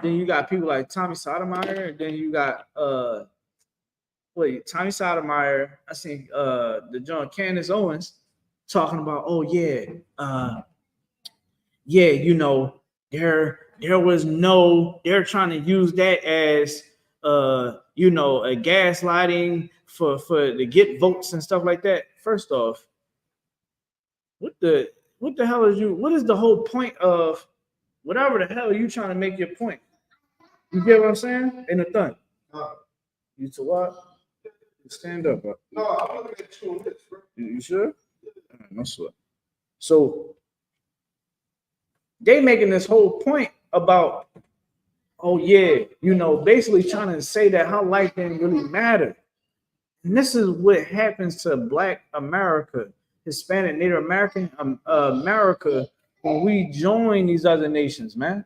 Then you got people like Tommy Sotomayor, and then you got Tommy Sotomayor. I seen the John Candace Owens talking about, oh yeah, you know, there was no, they're trying to use that as you know, a gaslighting for to get votes and stuff like that. First off, what the hell is you? What is the whole point of whatever the hell you trying to make your point? You get what I'm saying? In the thing. You to what? Stand up, bro. No, I'm looking at you on this, bro. You sure? No sweat. So they making this whole point about, oh yeah, you know, basically trying to say that her life didn't really matter. And this is what happens to Black America, Hispanic, Native American America when we join these other nations, man.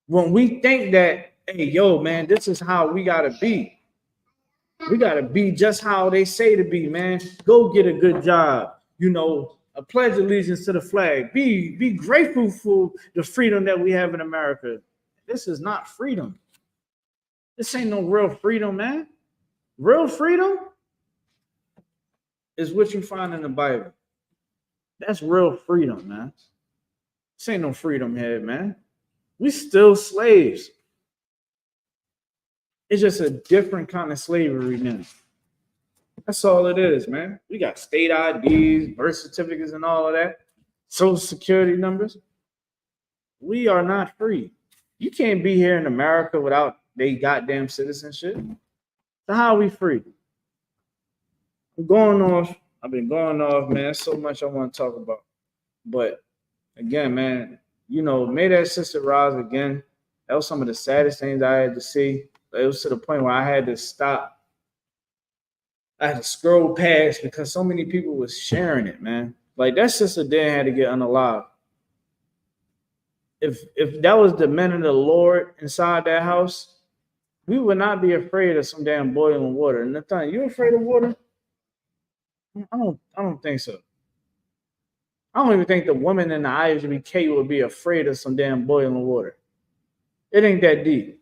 When we think that, hey, yo, man, this is how we gotta be. We gotta be just how they say to be, man. Go get a good job. You know, pledge allegiance to the flag. Be grateful for the freedom that we have in America. This is not freedom. This ain't no real freedom, man. Real freedom is what you find in the Bible. That's real freedom, man. This ain't no freedom here, man. We still slaves. It's just a different kind of slavery now. That's all it is, man. We got state IDs, birth certificates, and all of that. Social security numbers. We are not free. You can't be here in America without they goddamn citizenship. So how are we free? I'm going off. I've been going off, man. So much I want to talk about. But again, man, you know, may that sister rise again. That was some of the saddest things I had to see. It was to the point where I had to stop. I had to scroll past because so many people was sharing it, man. Like that sister didn't have to get unalive. If that was the men of the Lord inside that house, we would not be afraid of some damn boiling water. And the thing, you afraid of water? I don't think so. I don't even think the woman in the ISBK would be afraid of some damn boiling water. It ain't that deep.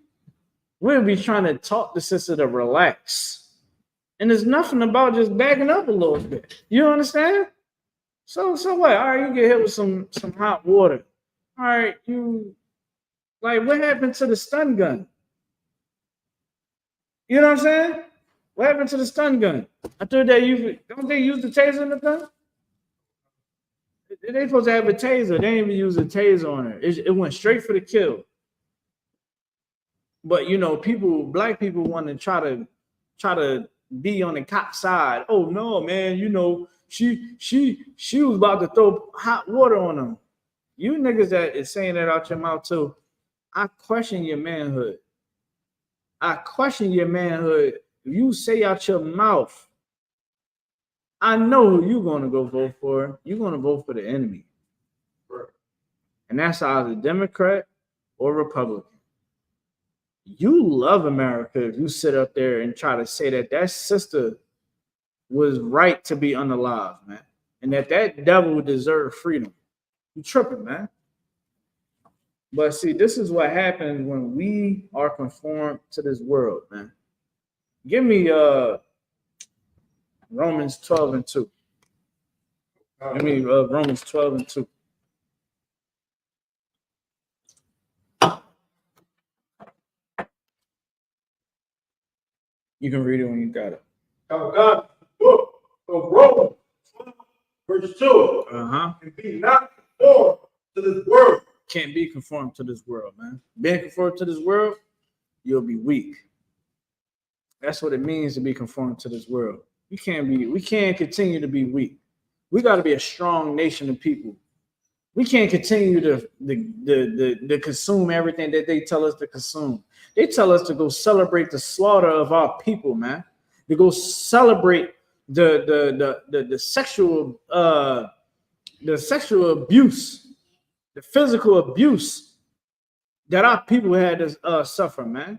We'll be trying to talk the sister to relax. And there's nothing about just backing up a little bit. You understand? So what? All right, you get hit with some hot water. All right, you like what happened to the stun gun? You know what I'm saying? What happened to the stun gun? I thought don't they use the taser in the gun? They supposed to have a taser. They didn't even use a taser on her. It went straight for the kill. But you know, black people want to try to be on the cop side. Oh no, man, you know, she was about to throw hot water on them. You niggas that is saying that out your mouth too, I question your manhood. I question your manhood. If you say out your mouth, I know who you're gonna go vote for. You're gonna vote for the enemy. Right. And that's either Democrat or Republican. You love America if you sit up there and try to say that sister was right to be unalive, man. And that devil deserved freedom. You tripping, man. But see, this is what happens when we are conformed to this world, man. Give me Romans 12:2. Give me Romans 12:2. You can read it when you got it. God, book of Romans, verse 2. And be not conformed to this world. Can't be conformed to this world, man. Being conformed to this world, you'll be weak. That's what it means to be conformed to this world. We can't continue to be weak. We got to be a strong nation of people. We can't continue to consume everything that they tell us to consume. They tell us to go celebrate the slaughter of our people, man. To go celebrate the sexual abuse, the physical abuse that our people had to suffer, man.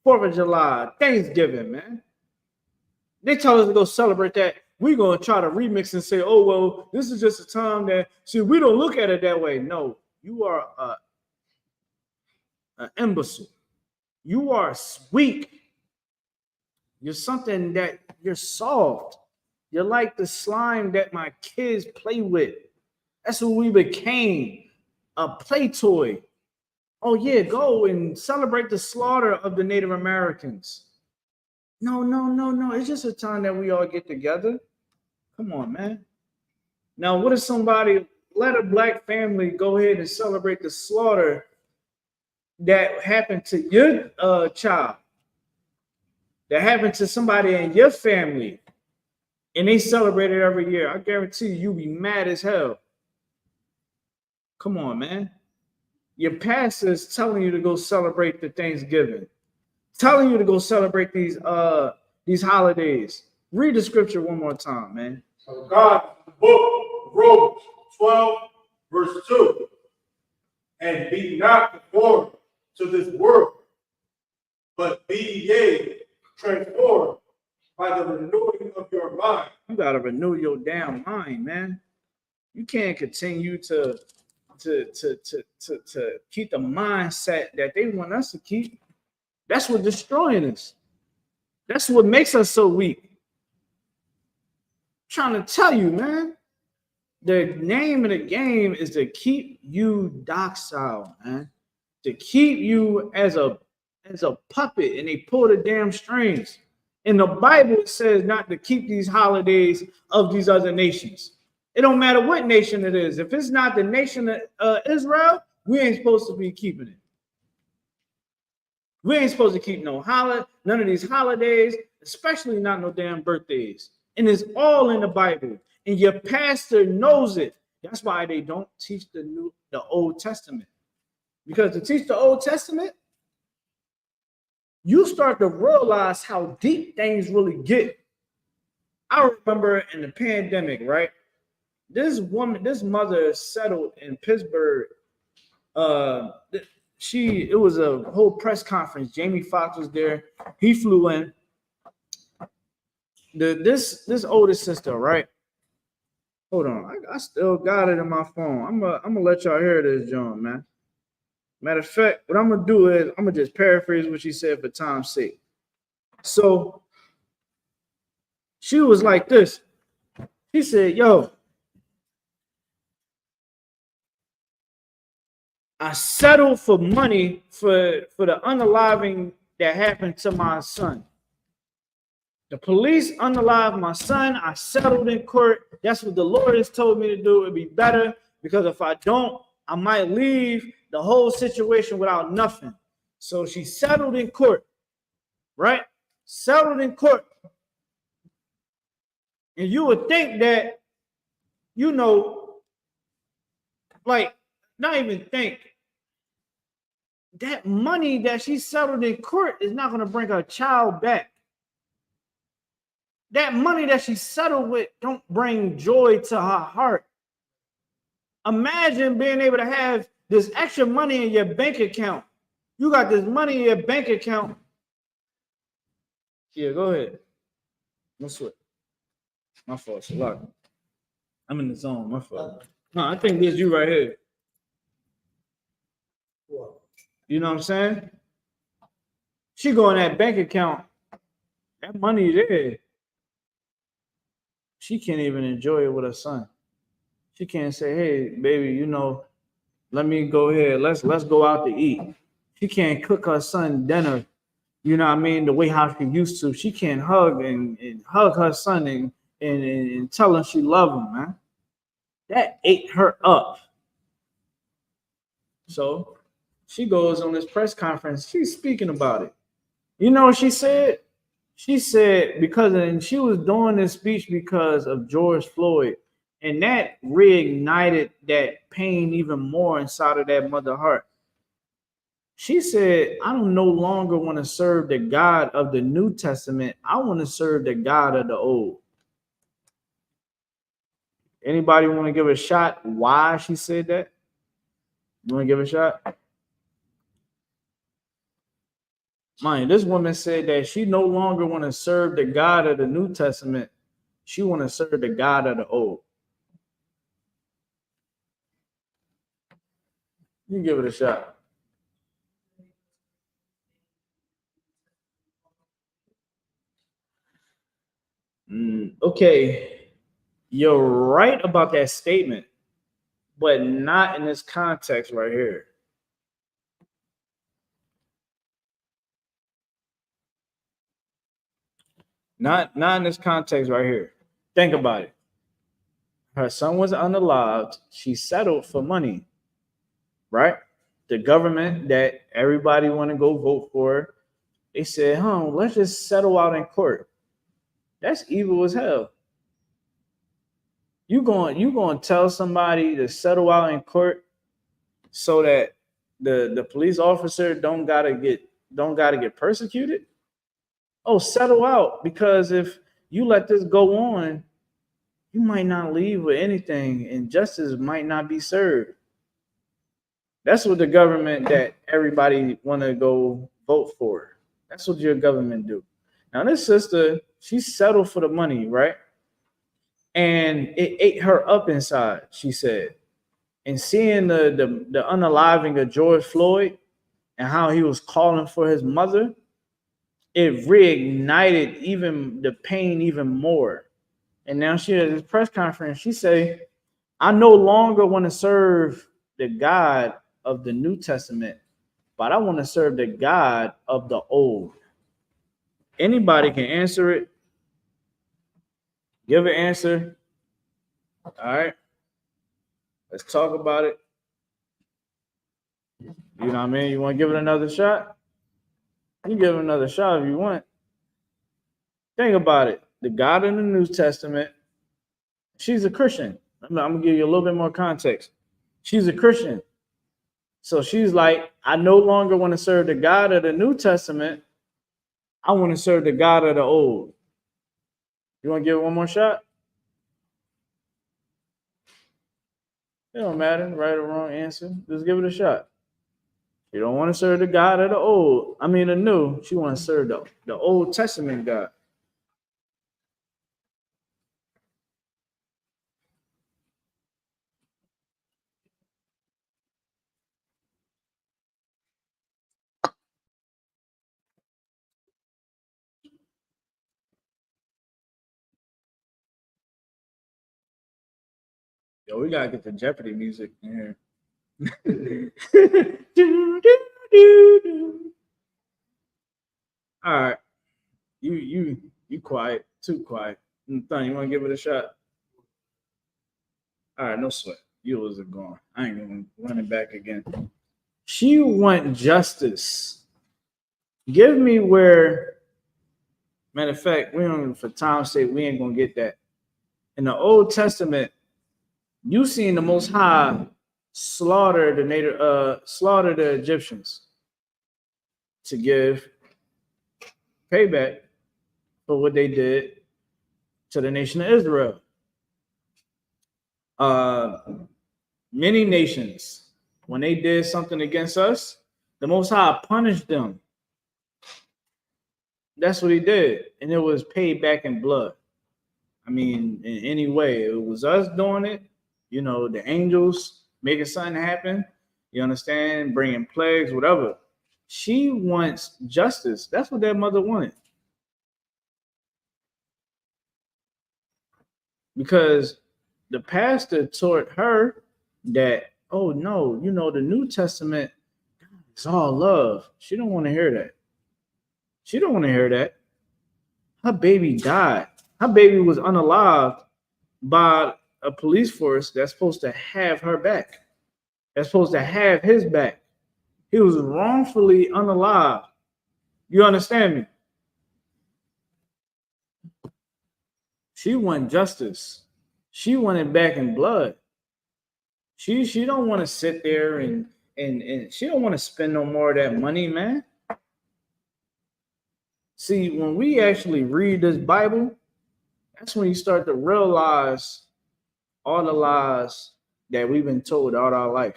4th of July, Thanksgiving, man. They tell us to go celebrate that. we're going to try to remix and say, oh, well, this is just a time that, see, we don't look at it that way. No, you are an imbecile. You are weak. You're something that you're soft. You're like the slime that my kids play with. That's what we became, a play toy. Oh, yeah, go and celebrate the slaughter of the Native Americans. No. It's just a time that we all get together. Come on, man. Now, what if somebody let a black family go ahead and celebrate the slaughter that happened to your child, that happened to somebody in your family, and they celebrate it every year? I guarantee you'll be mad as hell. Come on, man. Your pastor's telling you to go celebrate the Thanksgiving, telling you to go celebrate these holidays. Read the scripture one more time, man. So God, the book of Romans 12, verse 2. And be not conformed to this world, but be ye transformed by the renewing of your mind. You gotta renew your damn mind, man. You can't continue to keep the mindset that they want us to keep. That's what destroying us. That's what makes us so weak. I'm trying to tell you, man. The name of the game is to keep you docile, man. To keep you as a puppet, and they pull the damn strings. In the Bible, it says not to keep these holidays of these other nations. It don't matter what nation it is. If it's not the nation of Israel, we ain't supposed to be keeping it. We ain't supposed to keep none of these holidays, especially not no damn birthdays. And it's all in the Bible. And your pastor knows it. That's why they don't teach the Old Testament. Because to teach the Old Testament, you start to realize how deep things really get. I remember in the pandemic, right? This mother settled in Pittsburgh. It was a whole press conference. Jamie Foxx was there. He flew in. This older sister, right? Hold on, I still got it in my phone. I'm gonna let y'all hear this, John, man. Matter of fact, what I'm gonna do is I'm gonna just paraphrase what she said for time's sake. So she was like this. She said, "Yo, I settled for money for the unaliving that happened to my son. The police unalived my son. I settled in court. That's what the lawyers told me to do. It'd be better because if I don't, I might leave the whole situation without nothing." So she settled in court, right? Settled in court. And you would think that, like, not even think that money that she settled in court is not going to bring her child back. That money that she settled with don't bring joy to her heart. Imagine being able to have this extra money in your bank account. You got this money in your bank account. Yeah, go ahead. No sweat. My fault. Look, I'm in the zone. My fault. No, I think this you right here. You know what I'm saying? She go in that bank account. That money there. She can't even enjoy it with her son. She can't say, "Hey, baby, let me go ahead. Let's go out to eat." She can't cook her son dinner, you know what I mean, the way how she used to. She can't hug and hug her son and tell him she love him, man. That ate her up. So she goes on this press conference. She's speaking about it. You know what she said? She said she was doing this speech because of George Floyd. And that reignited that pain even more inside of that mother's heart. She said, "I don't no longer want to serve the God of the New Testament. I want to serve the God of the Old." Anybody want to give a shot why she said that? You want to give a shot? Mind, this woman said that she no longer want to serve the God of the New Testament. She want to serve the God of the old. You give it a shot. Okay, you're right about that statement, but not in this context right here. Not in this context right here. Think about it. Her son was unalived. She settled for money, right? The government that everybody want to go vote for, they said, let's just settle out in court. That's evil as hell. You going to tell somebody to settle out in court so that the police officer don't gotta get persecuted? Oh, settle out, because if you let this go on, you might not leave with anything and justice might not be served. That's what the government that everybody want to go vote for. That's what your government do. Now this sister, she settled for the money, right? And it ate her up inside, she said. And seeing the unaliving of George Floyd and how he was calling for his mother, it reignited even the pain even more. And now she had this press conference. She say, I no longer want to serve the God of the New Testament, but I want to serve the God of the Old. Anybody can answer it. Give an answer. All right. Let's talk about it. You know what I mean? You want to give it another shot? You give it another shot if you want. Think about it. The God in the New Testament, she's a Christian. I'm going to give you a little bit more context. She's a Christian. So she's like, I no longer want to serve the God of the New Testament. I want to serve the God of the Old. You want to give it one more shot? It don't matter, right or wrong answer. Just give it a shot. You don't want to serve the God of the old. I mean the new. She want to serve the Old Testament God. Yo, we gotta get the Jeopardy music in here. All right. You quiet. Too quiet. You want to give it a shot? All right, no sweat. Yours are gone. I ain't gonna run it back again. She want justice. Give me where. Matter of fact, we don't. For time's sake, we ain't gonna get that. In the Old Testament, you seen the Most High slaughter the Egyptians to give payback for what they did to the nation of Israel. Many nations, when they did something against us, the Most High punished them. That's what he did, and it was paid back in blood. I mean, in any way, it was us doing it. You know, the angels making something happen. You understand? Bringing plagues, whatever. She wants justice. That's what that mother wanted. Because the pastor taught her that, oh no, you know, the New Testament is all love. She don't want to hear that. She don't want to hear that. Her baby died. Her baby was unalived by a police force that's supposed to have her back. That's supposed to have his back. He was wrongfully unalived. You understand me? She wanted justice. She wanted back in blood. She don't want to sit there and she don't want to spend no more of that money, man. See, when we actually read this Bible, that's when you start to realize all the lies that we've been told all our life.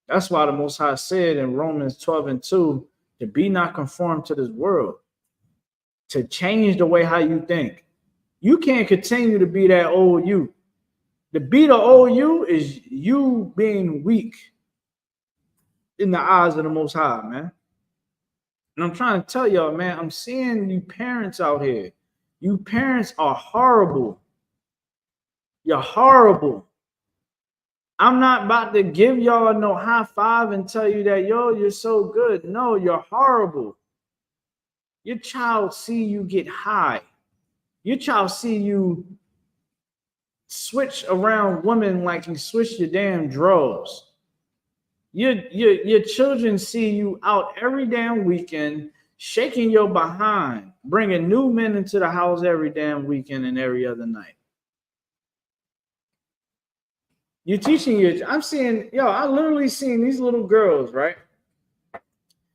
That's why the Most High said in Romans 12:2 to be not conformed to this world, to change the way how you think. You can't continue to be that old you. To be the old you is you being weak in the eyes of the Most High, man. And I'm trying to tell y'all, man, I'm seeing you parents out here. You parents are horrible. You're horrible. I'm not about to give y'all no high five and tell you that, yo, you're so good. No, you're horrible. Your child see you get high. Your child see you switch around women like you switch your damn drawers. Your children see you out every damn weekend, shaking your behind, bringing new men into the house every damn weekend and every other night. You're teaching your, I'm seeing, yo, I literally seen these little girls, right?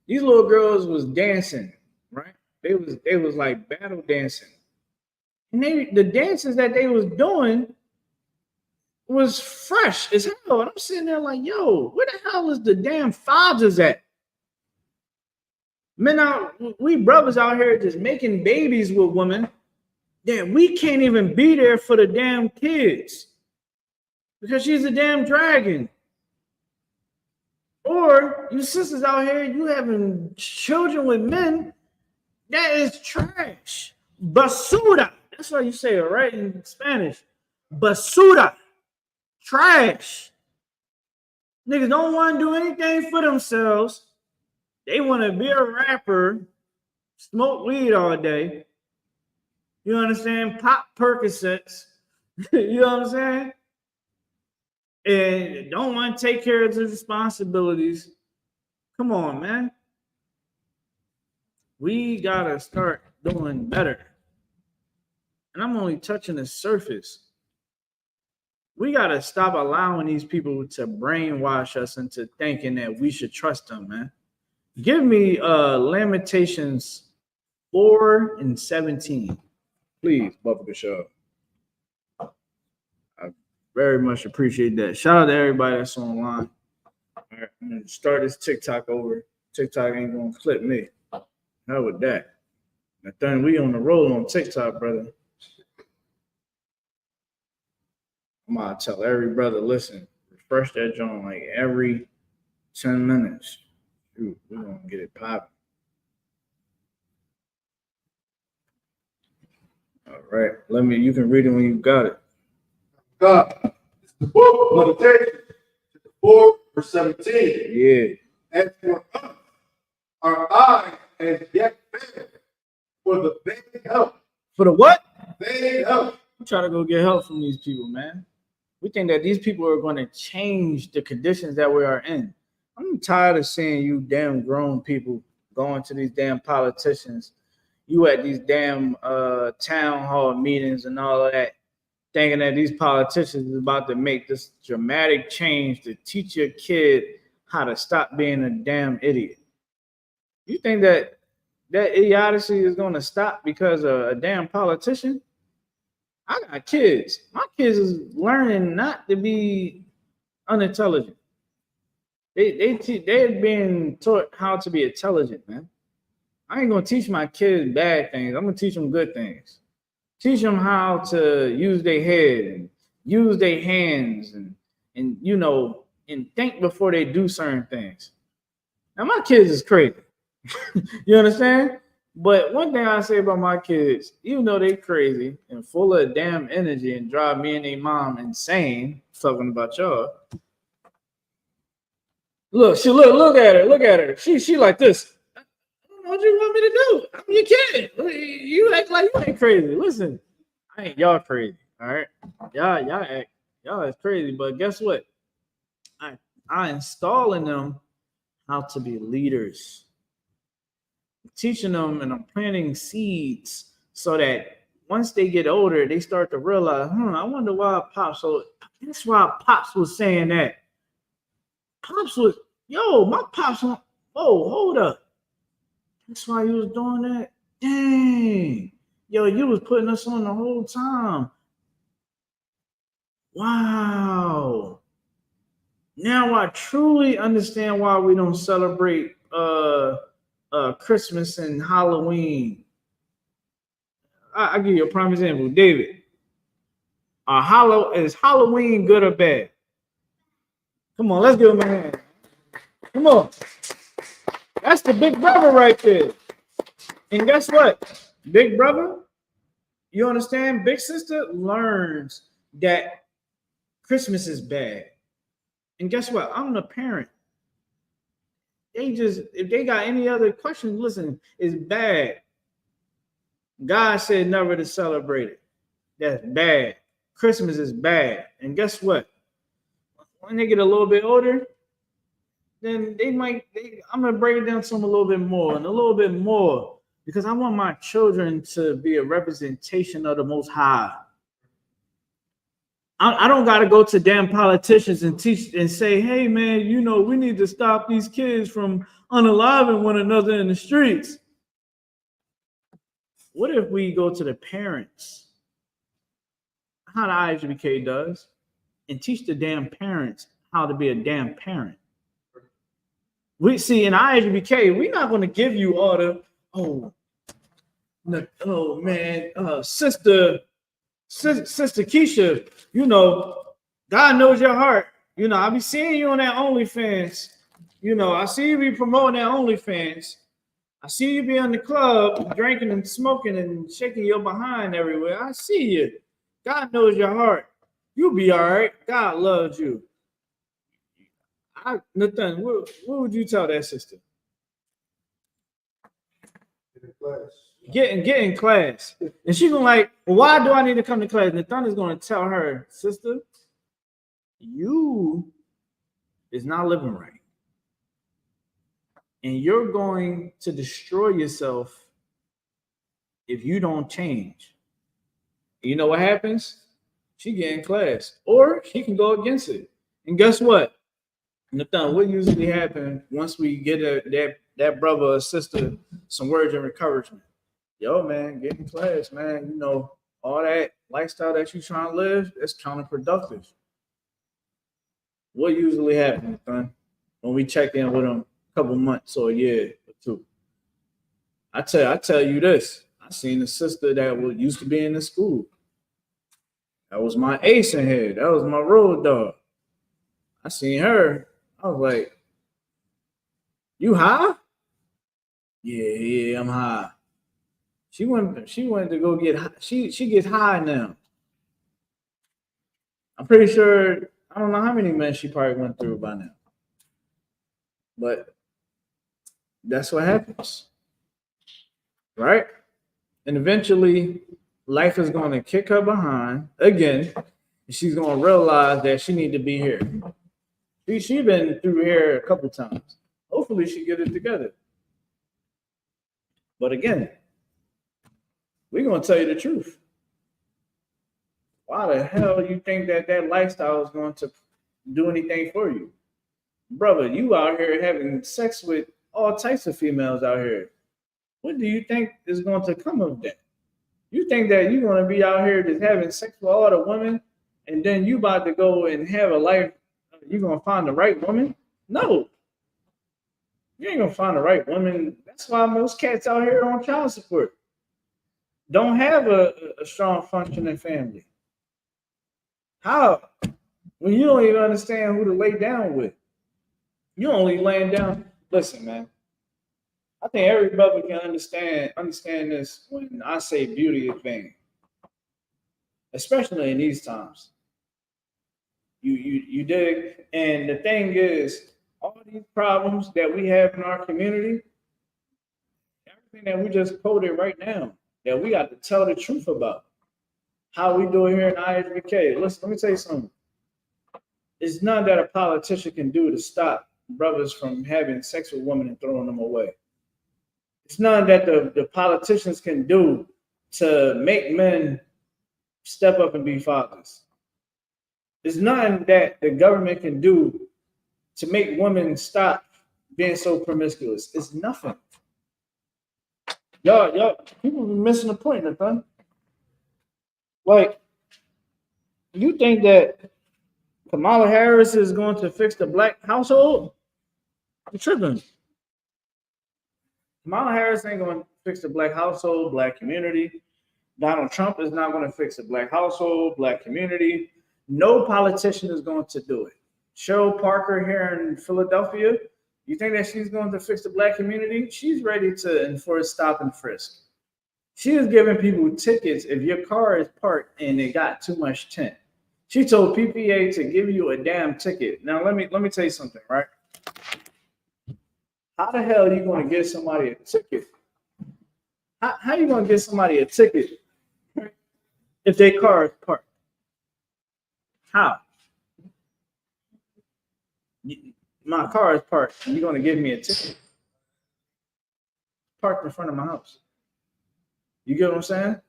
These little girls was dancing, right? They was like battle dancing. And the dances that they was doing was fresh as hell. And I'm sitting there like, yo, where the hell is the damn fathers at? Men out, we brothers out here just making babies with women that we can't even be there for the damn kids because she's a damn dragon. Or you sisters out here, you having children with men, that is trash. Basura. That's how you say it, right? In Spanish. Basura. Trash. Niggas don't want to do anything for themselves. They want to be a rapper, smoke weed all day. You understand? Pop Percocets. You know what I'm saying? And don't want to take care of their responsibilities. Come on, man. We got to start doing better. And I'm only touching the surface. We got to stop allowing these people to brainwash us into thinking that we should trust them, man. Give me Lamentations 4:17. Please, Bubba Show. I very much appreciate that. Shout out to everybody that's online. All right, I'm going to start this TikTok over. TikTok ain't going to clip me. How with that? I think we on the roll on TikTok, brother. I'm going to tell every brother, listen, refresh that joint like every 10 minutes. Shoot, we're going to get it popping. All right. You can read it when you got it. God, it's the book of Lamentations, 4:17. Yeah. As for us, our eyes as yet failed for the vain help. For the what? Vain help. I'm trying to go get help from these people, man. We think that these people are going to change the conditions that we are in. I'm tired of seeing you damn grown people going to these damn politicians. You at these damn town hall meetings and all of that, thinking that these politicians is about to make this dramatic change to teach your kid how to stop being a damn idiot. You think that idiocy is going to stop because of a damn politician? I got kids. My kids is learning not to be unintelligent. They're being taught how to be intelligent, man. I ain't gonna teach my kids bad things. I'm gonna teach them good things. Teach them how to use their head and use their hands and you know and think before they do certain things. Now my kids is crazy. You understand? But one thing I say about my kids, even though they crazy and full of damn energy and drive me and their mom insane, talking about y'all. Look at her. She like this. I don't know what you want me to do. I'm your kid. You act like you ain't crazy. Listen, I ain't y'all crazy. All right. Y'all is crazy, but guess what? I install in them how to be leaders. Teaching them and I'm planting seeds so that once they get older, they start to realize, I wonder why Pops. So that's why Pops was saying that. Pops was, my Pops, hold up. That's why he was doing that? Dang. You was putting us on the whole time. Wow. Now I truly understand why we don't celebrate Christmas and Halloween. I'll give you a prime example. David, is Halloween good or bad? Come on, let's give him a hand. Come on. That's the big brother right there. And guess what? Big brother, you understand? Big sister learns that Christmas is bad. And guess what? I'm the parent. If they got any other questions, listen, it's bad. God said never to celebrate it. That's bad. Christmas is bad. And guess what? When they get a little bit older, then I'm going to break it down to them a little bit more and a little bit more, because I want my children to be a representation of the Most High. I don't got to go to damn politicians and teach and say, hey, man, you know, we need to stop these kids from unaliving one another in the streets. What if we go to the parents, how the IHBK does, and teach the damn parents how to be a damn parent? We see in IHBK, we're not going to give you all the, Sister Keisha, you know, God knows your heart. You know, I be seeing you on that OnlyFans. You know, I see you be promoting that OnlyFans. I see you be in the club drinking and smoking and shaking your behind everywhere. I see you. God knows your heart. You'll be all right. God loves you. Nathan, what would you tell that sister? Get in class. And she's gonna like, well, why do I need to come to class? Nathan is gonna tell her, sister, you is not living right. And you're going to destroy yourself if you don't change. You know what happens? She get in class, or she can go against it. And guess what? Nathan, what usually happens once we get that brother or sister some words of encouragement? Yo, man, get in class, man. You know, all that lifestyle that you trying to live, it's counterproductive. What usually happens, Nathan, when we check in with them a couple months or a year or two? I tell you this. I seen a sister that used to be in the school. That was my ace in here. That was my road dog. I seen her. I was like, you high? Yeah, I'm high. She went to go get high. She gets high now. I'm pretty sure, I don't know how many men she probably went through by now. But that's what happens. Right? And eventually life is going to kick her behind again. And she's going to realize that she need to be here. She's been through here a couple times. Hopefully she get it together. But again, we're going to tell you the truth. Why the hell you think that lifestyle is going to do anything for you? Brother, you out here having sex with all types of females out here. What do you think is going to come of that? You think that you're going to be out here just having sex with all the women, and then you about to go and have a life, you're going to find the right woman? No. You ain't going to find the right woman. That's why most cats out here on child support don't have a strong functioning family. How? When you don't even understand who to lay down with. You only laying down. Listen, man. I think every brother can understand this when I say beauty is vain. Especially in these times. You dig? And the thing is, all these problems that we have in our community, everything that we just quoted right now, that we got to tell the truth about. How we do it here in IHBK. Listen, let me tell you something. It's nothing that a politician can do to stop brothers from having sex with women and throwing them away. It's nothing that the politicians can do to make men step up and be fathers. There's nothing that the government can do to make women stop being so promiscuous. It's nothing. Y'all, people be missing the point, Nathan. Like, you think that Kamala Harris is going to fix the black household? You're tripping. Kamala Harris ain't going to fix the black household, black community. Donald Trump is not going to fix the black household, black community. No politician is going to do it. Cheryl Parker here in Philadelphia, you think that she's going to fix the black community? She's ready to enforce stop and frisk. She is giving people tickets if your car is parked and it got too much tint. She told PPA to give you a damn ticket. Now let me tell you something, right? How the hell are you going to give somebody a ticket? How are you going to give somebody a ticket if their car is parked? How? My car is parked, and you're going to give me a ticket? Parked in front of my house. You get what I'm saying?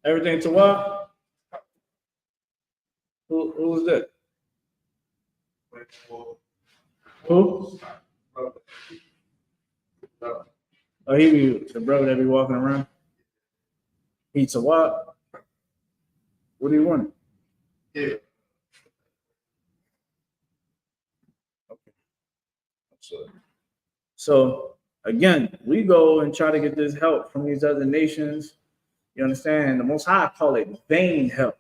Everything to what? Who was that? Who? Oh, he be the brother that be walking around. He to what? What do you want? Yeah. Okay. So again, we go and try to get this help from these other nations. You understand? The Most High call it vain help.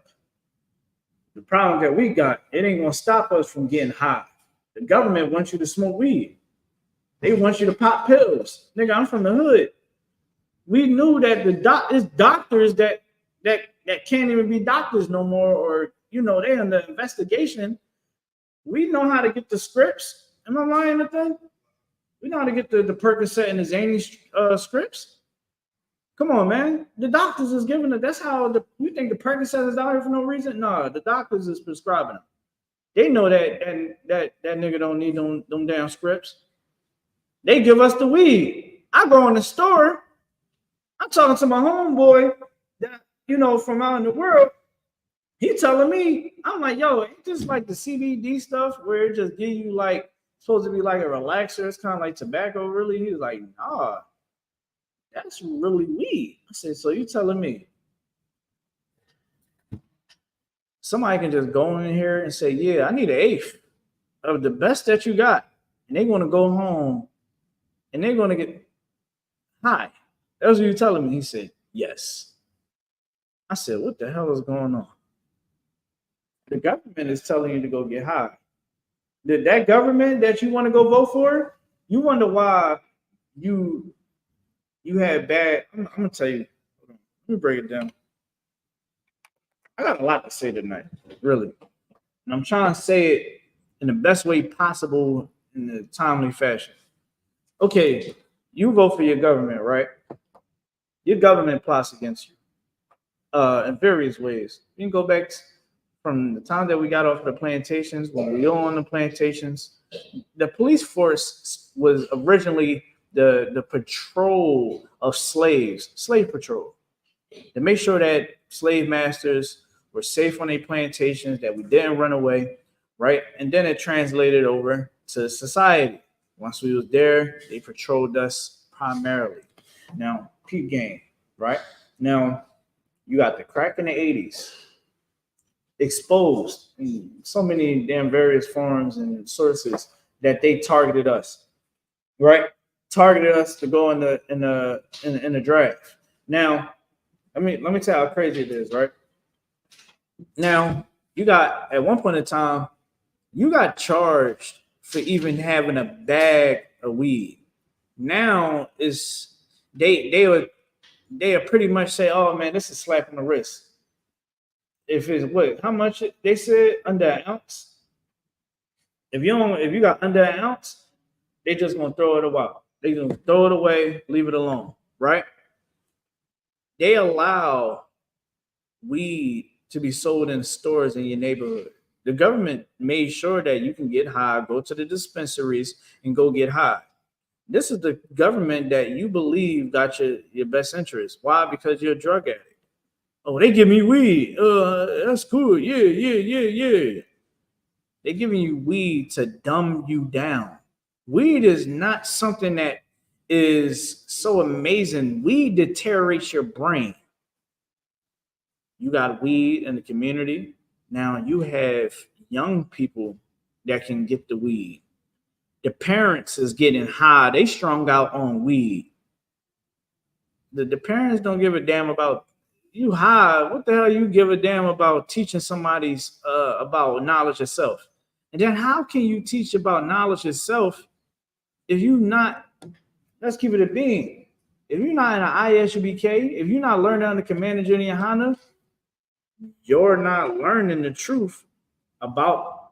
The problem that we got, it ain't gonna stop us from getting high. The government wants you to smoke weed. They want you to pop pills. Nigga, I'm from the hood. We knew that the doctors that can't even be doctors no more, or they under investigation. We know how to get the scripts. Am I lying at that? We know how to get the Percocet and the Zany scripts. Come on, man. The doctors is giving it. That's how you think the Percocet is out here for no reason? No, the doctors is prescribing them. They know that nigga don't need them damn scripts. They give us the weed. I go in the store. I'm talking to my homeboy that from out in the world. He telling me, I'm like, yo, it's just like the CBD stuff where it just give you like supposed to be like a relaxer. It's kind of like tobacco, really. He was like, nah, that's really weed. I said, so you telling me somebody can just go in here and say, yeah, I need an eighth of the best that you got, and they're gonna go home and they're gonna get high. That's what you telling me. He said, yes. I said, what the hell is going on? The government is telling you to go get high. That government that you want to go vote for, you wonder why you had bad. I'm gonna tell you. Let me break it down. I got a lot to say tonight, really. And I'm trying to say it in the best way possible in a timely fashion. Okay, you vote for your government, right? Your government plots against you in various ways. You can go back from the time that we got off the plantations, when we were on the plantations. The police force was originally the patrol of slaves, slave patrol, to make sure that slave masters were safe on their plantations, that we didn't run away, right? And then it translated over to society. Once we was there, they patrolled us primarily. Now, peep game, right? Now, you got the crack in the 80s, exposed in so many damn various forms and sources that they targeted us, right? Targeted us to go in the draft. Now, let me tell you how crazy it is, right? Now, you got at one point in time, you got charged for even having a bag of weed. Now is they would pretty much say, oh man, this is a slap on the wrist. If it's what, how much they said under an ounce? If you got under an ounce, they just gonna throw it away. They gonna throw it away, leave it alone, right? They allow weed to be sold in stores in your neighborhood. The government made sure that you can get high, go to the dispensaries and go get high. This is the government that you believe got your best interest. Why? Because you're a drug addict. Oh, they give me weed. That's cool. Yeah. They're giving you weed to dumb you down. Weed is not something that is so amazing. Weed deteriorates your brain. You got weed in the community. Now you have young people that can get the weed. The parents is getting high. They strung out on weed. The parents don't give a damn about you high. What the hell you give a damn about teaching somebody's about knowledge itself? And then how can you teach about knowledge itself if you not, let's keep it a being. If you're not in an ISUBK, if you're not learning under Commander Junior Hana, you're not learning the truth about,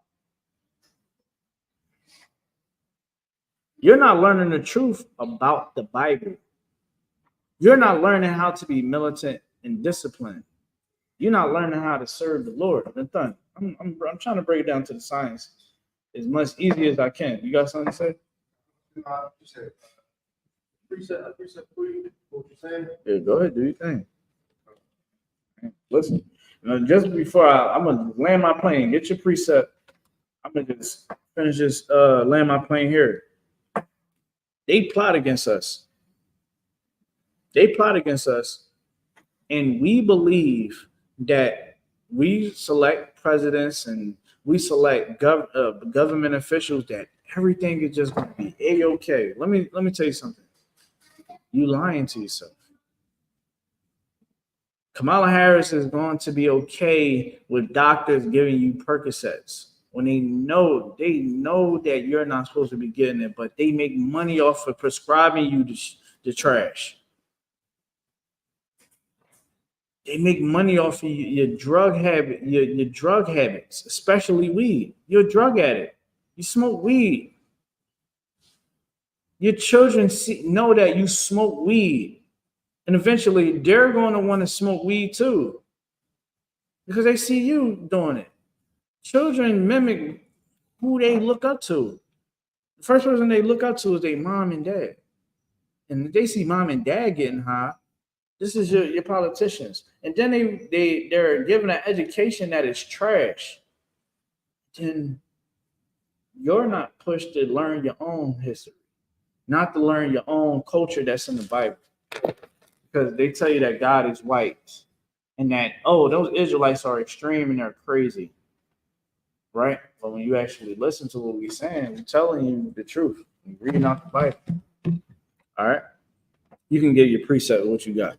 you're not learning the truth about the Bible. You're not learning how to be militant and disciplined. You're not learning how to serve the Lord. I'm trying to break it down to the science as much easy as I can. You got something to say? You said, preset for you, what you saying? Yeah, go ahead, do your thing. Listen, just before I'm gonna land my plane, get your preset. I'm gonna just finish this, land my plane here. They plot against us. They plot against us, and we believe that we select presidents and we select government officials that everything is just going to be a-okay. Let me tell you something. You lying to yourself. Kamala Harris is going to be okay with doctors giving you Percocets when they know that you're not supposed to be getting it, but they make money off of prescribing you the trash. They make money off of your drug habit, your drug habits, especially weed. You're a drug addict. You smoke weed. Your children know that you smoke weed. And eventually they're going to want to smoke weed too. Because they see you doing it. Children mimic who they look up to. The first person they look up to is their mom and dad. And if they see mom and dad getting high, this is your politicians. And then they're given an education that is trash. Then you're not pushed to learn your own history, not to learn your own culture that's in the Bible. Because they tell you that God is white and that, oh, those Israelites are extreme and they're crazy. Right? But when you actually listen to what we're saying, we're telling you the truth. We're reading out the Bible. All right? You can get your preset. What you got?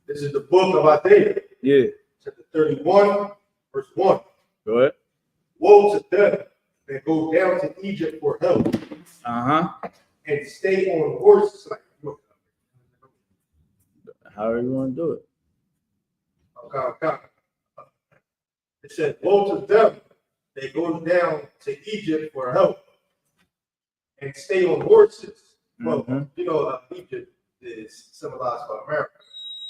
This is the book of Isaiah. Yeah. Chapter 31, verse 1. Go ahead. Woe to them that go down to Egypt for help. Uh-huh. And stay on horses. However you want to do it. Okay. It said, woe to them that go down to Egypt for help and stay on horses. Well, Egypt is symbolized by America.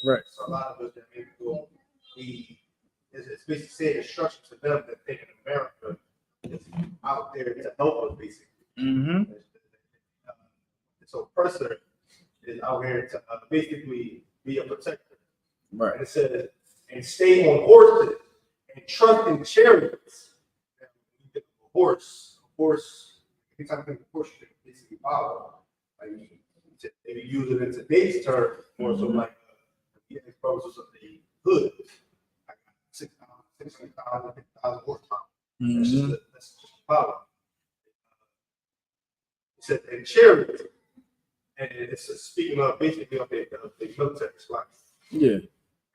Right. So a lot of us that maybe go, it's basically saying instruction to them that thinking America is out there to help us, basically. Mm-hmm. So oppressor is out here to basically be a protector. Right. And it says, and stay on horses and trust in chariots. A horse, anytime you think of horse, you can basically follow. Like, if you use it in today's term, more so like the exposures of the hood, like 600,000, 50,000 horsepower. That's just power. It said, and chariots, and it's speaking of basically of the military squad. Yeah. And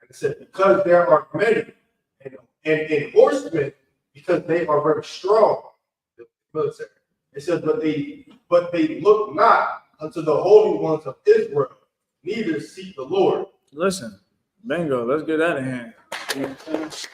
it said, because there are many, and horsemen, because they are very strong, the military. It says, but they look not unto the holy ones of Israel, neither seek the Lord. Listen, bingo, let's get out of hand. You know what I'm saying?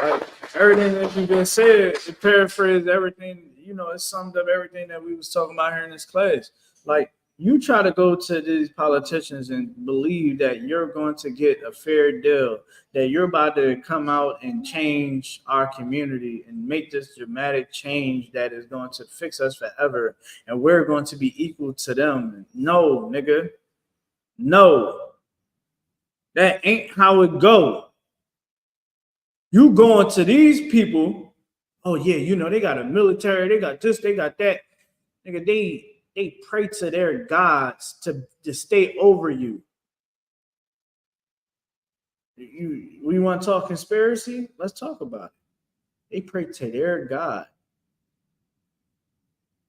Like, everything that you've been said, it paraphrased everything, it summed up everything that we was talking about here in this class. Like, you try to go to these politicians and believe that you're going to get a fair deal, that you're about to come out and change our community and make this dramatic change that is going to fix us forever, and we're going to be equal to them. No, nigga. No. That ain't how it go. You going to these people, oh yeah, they got a military, they got this, they got that. Nigga, they pray to their gods to stay over you. We want to talk conspiracy? Let's talk about it. They pray to their God.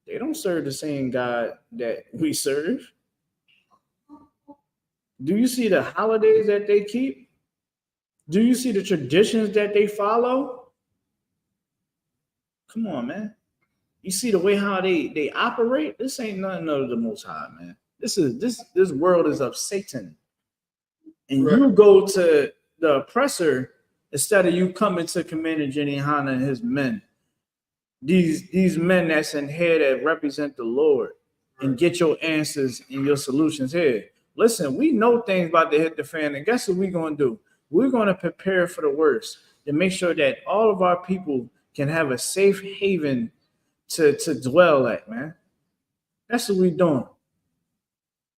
They don't serve the same God that we serve. Do you see the holidays that they keep? Do you see the traditions that they follow? Come on, man. You see the way how they operate? This ain't nothing of the Most High, man. This world is of Satan. And you go to the oppressor instead of you coming to Commander Jenny Hanna and his men. These men that's in here that represent the Lord and get your answers and your solutions here. Listen, we know things about to hit the fan, and guess what we're going to do? We're going to prepare for the worst to make sure that all of our people can have a safe haven to dwell at, man. That's what we're doing.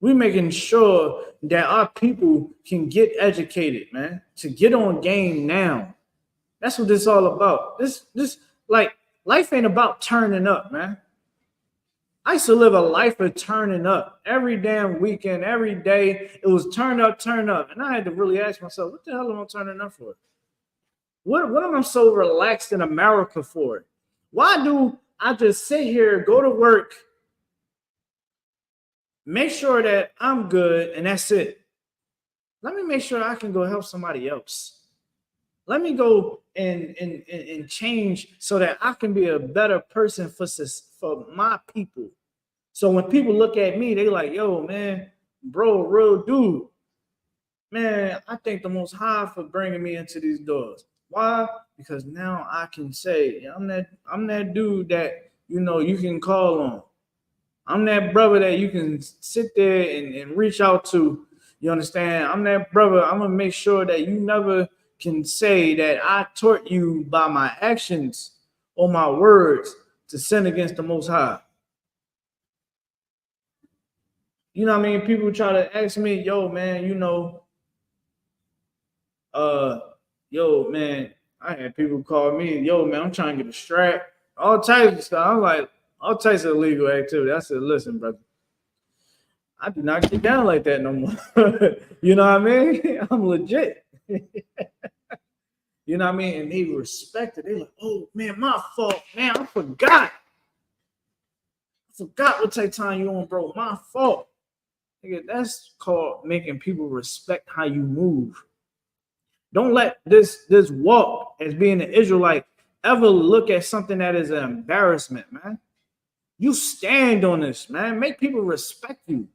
We're making sure that our people can get educated, man, to get on game now. That's what this is all about. This like life ain't about turning up, man. I used to live a life of turning up every damn weekend, every day. It was turn up. And I had to really ask myself, what the hell am I turning up for? What am I so relaxed in America for? Why do I just sit here, go to work, make sure that I'm good, and that's it? Let me make sure I can go help somebody else. Let me go and change so that I can be a better person for my people. So when people look at me, they like, yo, man, bro, real dude. Man, I thank the Most High for bringing me into these doors. Why? Because now I can say, I'm that dude that, you can call on. I'm that brother that you can sit there and reach out to. You understand? I'm that brother. I'm going to make sure that you never can say that I taught you by my actions or my words to sin against the Most High. You know what I mean? People try to ask me, yo, man, yo, man, I had people call me, yo, man, I'm trying to get a strap. All types of stuff. I'm like, all types of illegal activity. I said, listen, brother, I do not get down like that no more. You know what I mean? I'm legit. You know what I mean? And they respect it. They're like, oh, man, my fault. Man, I forgot what type of time you on, bro. My fault. That's called making people respect how you move. Don't let this walk as being an Israelite ever look at something that is an embarrassment, man. You stand on this, man. Make people respect you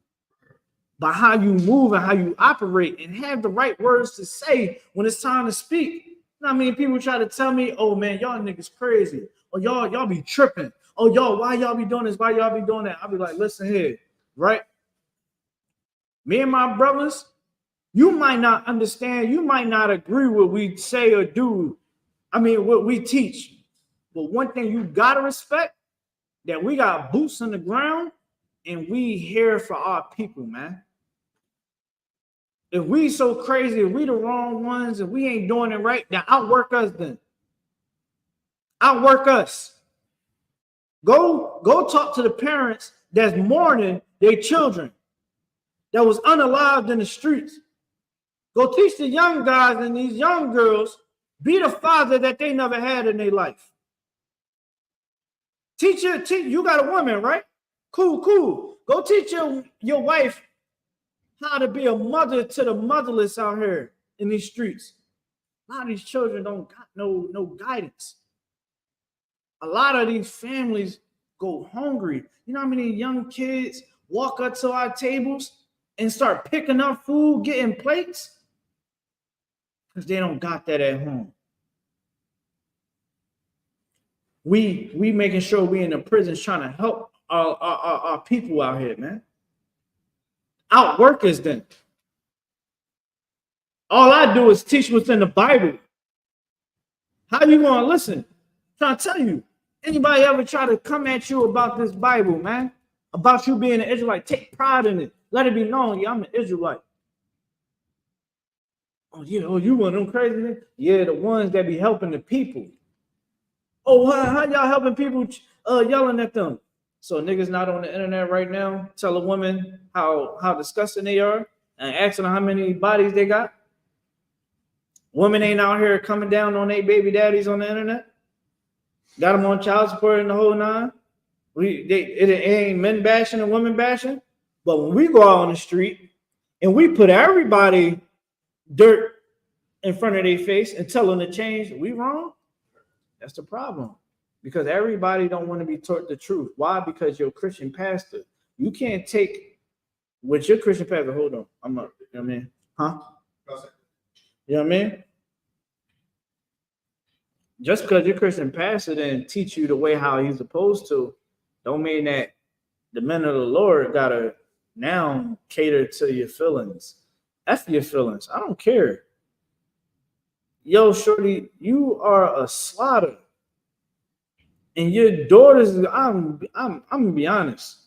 by how you move and how you operate, and have the right words to say when it's time to speak. You know what I mean? People try to tell me, oh, man, y'all niggas crazy. Or y'all be tripping. Oh, why y'all be doing this? Why y'all be doing that? I'll be like, listen here, right? Me and my brothers, you might not understand. You might not agree with what we say or do. I mean, what we teach. But one thing you got to respect, that we got boots on the ground and we here for our people, man. If we so crazy, if we the wrong ones, if we ain't doing it right, then outwork us then. Outwork us. Go talk to the parents that's mourning their children that was unalived in the streets. Go teach the young guys and these young girls, be the father that they never had in their life. Teach you got a woman, right? Cool. Go teach your wife how to be a mother to the motherless out here in these streets. A lot of these children don't got no guidance. A lot of these families go hungry. You know how many young kids walk up to our tables and start picking up food, getting plates? Because they don't got that at home. We making sure we in the prisons trying to help our people out here, man. Outwork us then. All I do is teach what's in the Bible. How you gonna listen? I'm trying to tell you. Anybody ever try to come at you about this Bible, man? About you being an Israelite? Take pride in it. Let it be known, yeah, I'm an Israelite. Oh, yeah, you one of them crazy niggas? Yeah, the ones that be helping the people. Oh, how y'all helping people yelling at them? So niggas not on the internet right now tell a woman how disgusting they are and asking how many bodies they got. Women ain't out here coming down on their baby daddies on the internet. Got them on child support and the whole nine. It ain't men bashing and women bashing. But when we go out on the street and we put everybody dirt in front of their face and tell them to change, we wrong? That's the problem. Because everybody don't want to be taught the truth. Why? Because you're a Christian pastor. You can't take what your Christian pastor, hold on, I'm up, you know what I mean? Huh? You know what I mean? Just because your Christian pastor didn't teach you the way how he's supposed to, don't mean that the men of the Lord gotta now cater to your feelings. F your feelings. I don't care. Yo, shorty, you are a slaughter. And your daughters, I'm gonna be honest.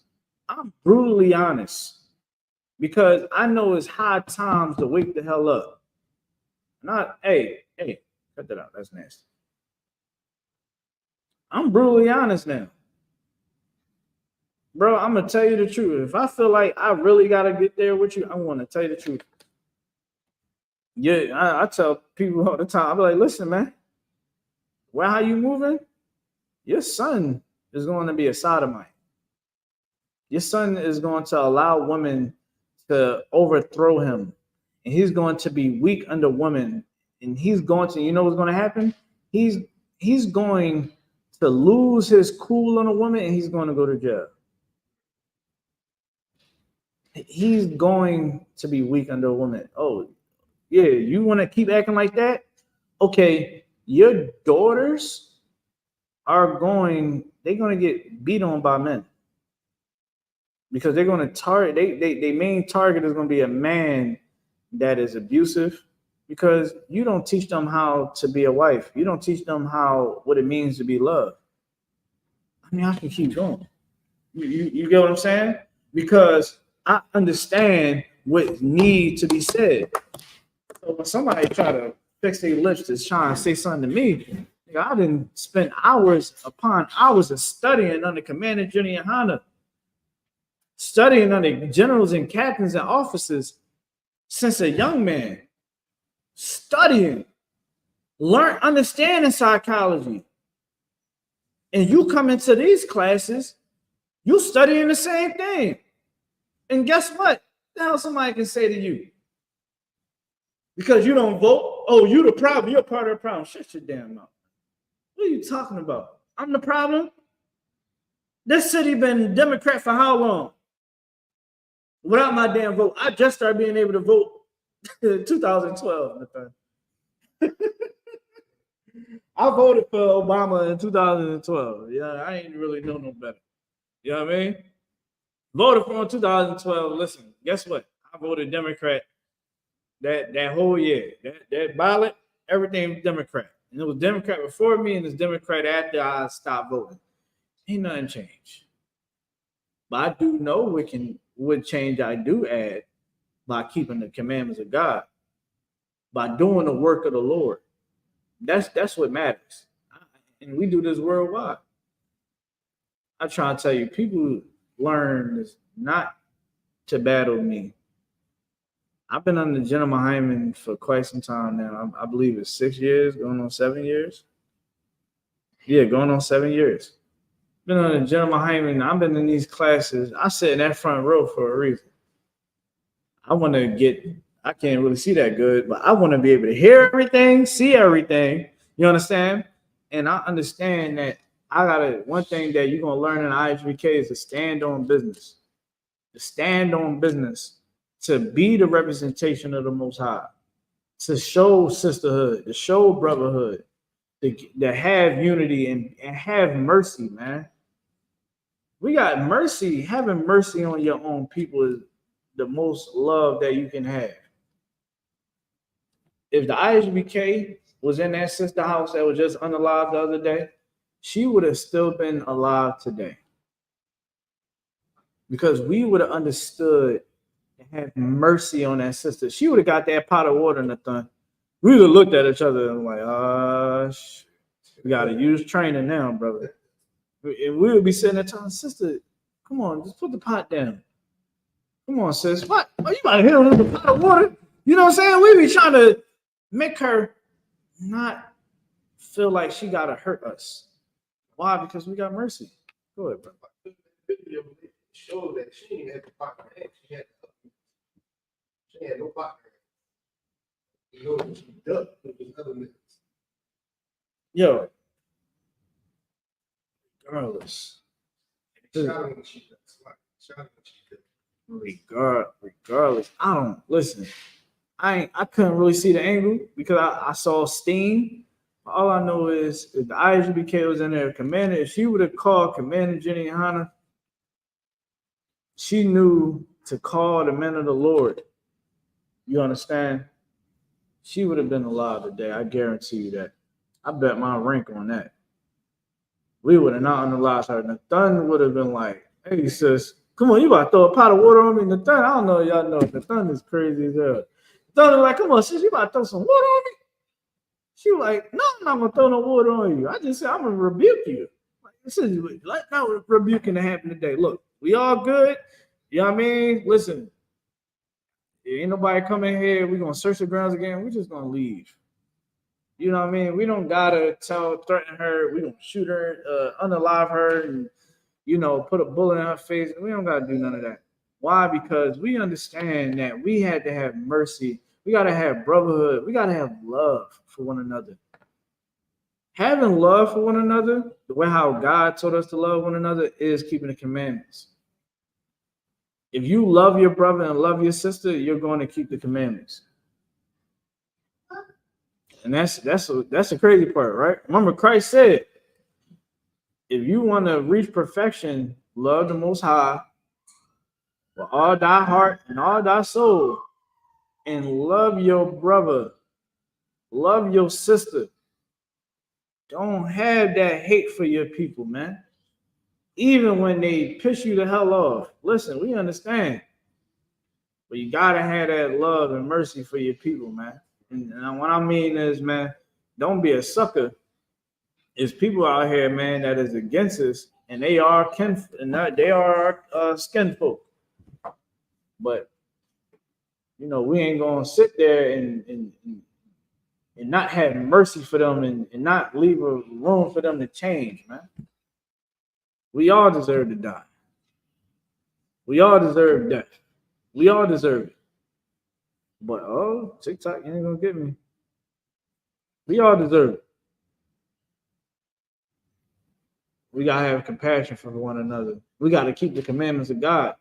I'm brutally honest. Because I know it's high times to wake the hell up. Not, hey, cut that out. That's nasty. I'm brutally honest now. Bro, I'm gonna tell you the truth. If I feel like I really gotta get there with you, I want to tell you the truth. Yeah, I tell people all the time. I be like, listen, man, where how you moving? Your son is going to be a sodomite. Your son is going to allow women to overthrow him, and he's going to be weak under women, and he's going to, you know what's going to happen? He's going to lose his cool on a woman, and he's going to go to jail. He's going to be weak under a woman. Oh, yeah, you want to keep acting like that? Okay, your daughters are going to get beat on by men. Because they're going to target, they main target is going to be a man that is abusive, because you don't teach them how to be a wife. You don't teach them what it means to be loved. I mean, I can keep going. You get what I'm saying? Because I understand what needs to be said. So when somebody try to fix their lips to try and say something to me, I didn't spend hours upon hours of studying under Commander Junior Honda, studying under generals and captains and officers since a young man, studying, understanding psychology. And you come into these classes, you studying the same thing. And guess what? The hell somebody can say to you? Because you don't vote, oh, you the problem, you're part of the problem. Shut your damn mouth. What are you talking about? I'm the problem? This city been Democrat for how long? Without my damn vote. I just started being able to vote in 2012. I voted for Obama in 2012. Yeah, I ain't really know no better. You know what I mean? Voted for him in 2012. Listen, guess what? I voted Democrat that whole year. That ballot, everything was Democrat. And it was Democrat before me, and it's Democrat after I stopped voting. Ain't nothing changed. But I do know what change I do add by keeping the commandments of God, by doing the work of the Lord. That's what matters. And we do this worldwide. I try to tell you, people learn is not to battle me. I've been under General Hyman for quite some time now. I believe it's 6 years, going on 7 years. Yeah, going on 7 years. Been under General Hyman. I've been in these classes. I sit in that front row for a reason. I can't really see that good, but I want to be able to hear everything, see everything. You understand? And I understand that one thing that you're going to learn in IHBK is to stand on business. To stand on business. To be the representation of the Most High. To show sisterhood. To show brotherhood. To have unity and have mercy, man. We got mercy. Having mercy on your own people is the most love that you can have. If the IHBK was in that sister house that was just unalive the other day, she would have still been alive today. Because we would have understood and had mercy on that sister. She would have got that pot of water in the thing. We would have looked at each other and like, we got to use training now, brother. And we would be sitting there telling sister, come on, just put the pot down. Come on, sis. What? Oh, you about to hit her with a pot of water? You know what I'm saying? We be trying to make her not feel like she got to hurt us. Why? Because we got mercy. Go ahead, bro. The video showed that she didn't have the pot in her hand. She Yeah, no partner. You know, duck with the other niggas. Yo, regardless, Shot him when she does. Shot him when she does. regardless, I don't listen. I couldn't really see the angle because I saw steam. All I know is if the ISBK was in there, Commander, if she would have called Commander Jenny Hanna, she knew to call the men of the Lord. You understand? She would have been alive today. I guarantee you that. I bet my rank on that. We would have not unalized her. Nathan would have been like, hey, sis, come on, you about to throw a pot of water on me? Nathan, I don't know if y'all know. Nathan is crazy as hell. Nathan was like, come on, sis, you about to throw some water on me? She was like, no, I'm not going to throw no water on you. I just said, I'm going to rebuke you. Like, this is like not rebuking to happen today. Look, we all good. You know what I mean? Listen, ain't nobody coming here. We're going to search the grounds again. We're just going to leave. You know what I mean? We don't gotta threaten her. We don't shoot her, unalive her, and put a bullet in her face. We don't gotta do none of that. Why? Because we understand that we had to have mercy. We gotta have brotherhood. We gotta have love for one another. Having love for one another, the way how God told us to love one another, is keeping the commandments. If you love your brother and love your sister, you're going to keep the commandments. And that's the crazy part, right? Remember, Christ said, if you want to reach perfection, love the Most High with all thy heart and all thy soul, and love your brother, love your sister. Don't have that hate for your people, man. Even when they piss you the hell off. Listen, we understand. But you got to have that love and mercy for your people, man. And what I mean is, man, don't be a sucker. There's people out here, man, that is against us, and they are skin folk. But we ain't gonna sit there and not have mercy for them and not leave a room for them to change, man. We all deserve to die. We all deserve death. We all deserve it. But TikTok ain't gonna get me. We all deserve it. We gotta have compassion for one another. We gotta keep the commandments of God.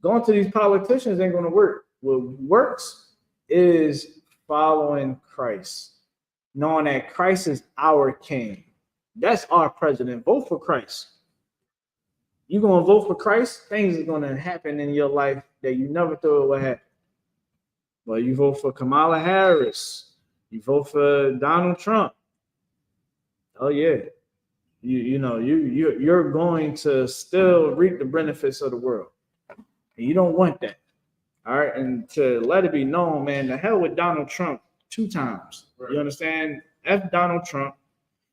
Going to these politicians ain't gonna work. What works is following Christ, knowing that Christ is our king. That's our president. Vote for Christ. You're gonna vote for Christ, things are gonna happen in your life that you never thought would happen. Well, you vote for Kamala Harris, you vote for Donald Trump. Oh yeah, you're going to still reap the benefits of the world, and you don't want that. All right, and to let it be known, man, the hell with Donald Trump 2 times. Right. You understand? F Donald Trump.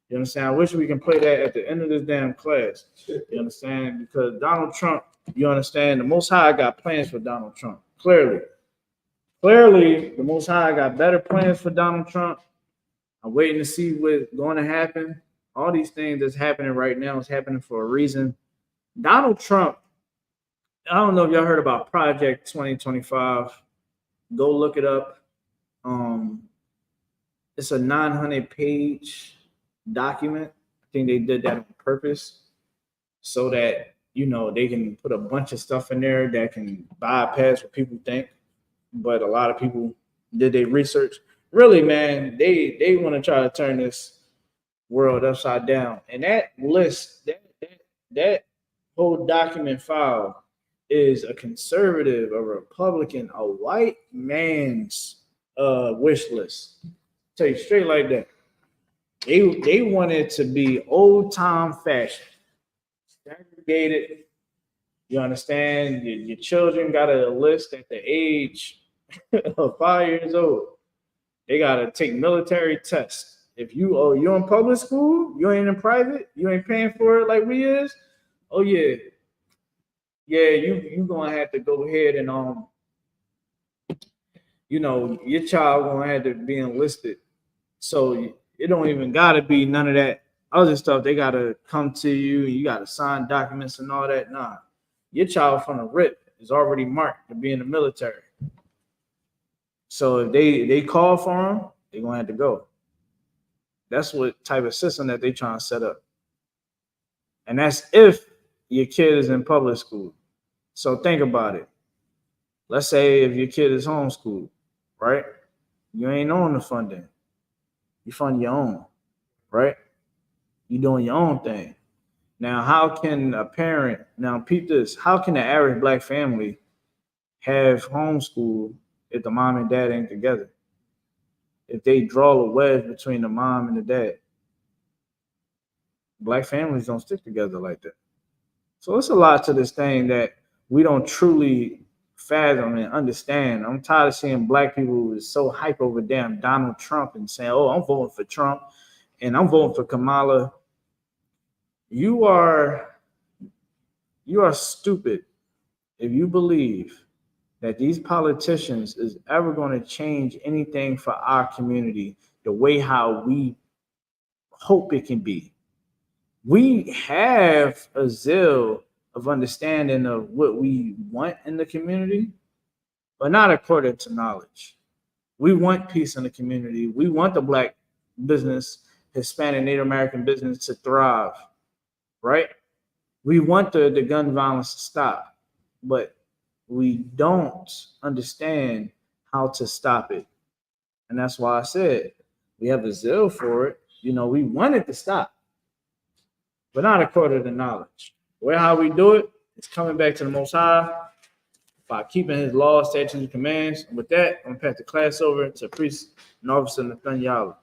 You understand? I wish we can play that at the end of this damn class. You understand? Because Donald Trump, you understand, the Most High got plans for Donald Trump. Clearly, the Most High got better plans for Donald Trump. I'm waiting to see what's going to happen. All these things that's happening right now is happening for a reason. Donald Trump, I don't know if y'all heard about Project 2025. Go look it up. It's a 900-page document. I think they did that on purpose so that they can put a bunch of stuff in there that can bypass what people think. But a lot of people did their research. Really, man, they want to try to turn this world upside down. And that list, that whole document file is a conservative, a Republican, a white man's wish list. I'll tell you straight like that. They want it to be old time fashion, segregated. You understand? Your children got a list at the age of 5 years old. They gotta take military tests. If you're in public school, you ain't in private, you ain't paying for it like we is. Oh yeah, you gonna have to go ahead and your child gonna have to be enlisted. So it don't even gotta be none of that other stuff. They gotta come to you and you gotta sign documents and all that. Nah, your child from the rip is already marked to be in the military. So if they call for them, they're gonna have to go. That's what type of system that they trying to set up. And that's if your kid is in public school. So think about it. Let's say if your kid is homeschooled, right? You ain't on the funding. You fund your own, right? You doing your own thing. Now, how can a parent, now peep this, how can the average black family have homeschool if the mom and dad ain't together? If they draw a wedge between the mom and the dad. Black families don't stick together like that. So it's a lot to this thing that we don't truly fathom and understand. I'm tired of seeing black people who is so hype over damn Donald Trump and saying, "Oh, I'm voting for Trump and I'm voting for Kamala." You are stupid if you believe that these politicians is ever going to change anything for our community the way how we hope it can be. We have a zeal of understanding of what we want in the community, but not according to knowledge. We want peace in the community. We want the black business, Hispanic, Native American business to thrive, right? We want the gun violence to stop, but we don't understand how to stop it. And that's why I said we have a zeal for it. You know, we want it to stop, but not according to knowledge. Where how we do it is coming back to the Most High by keeping His laws, statutes, and commands. And with that, I'm gonna pass the class over to Priest and Officer Nathaniel.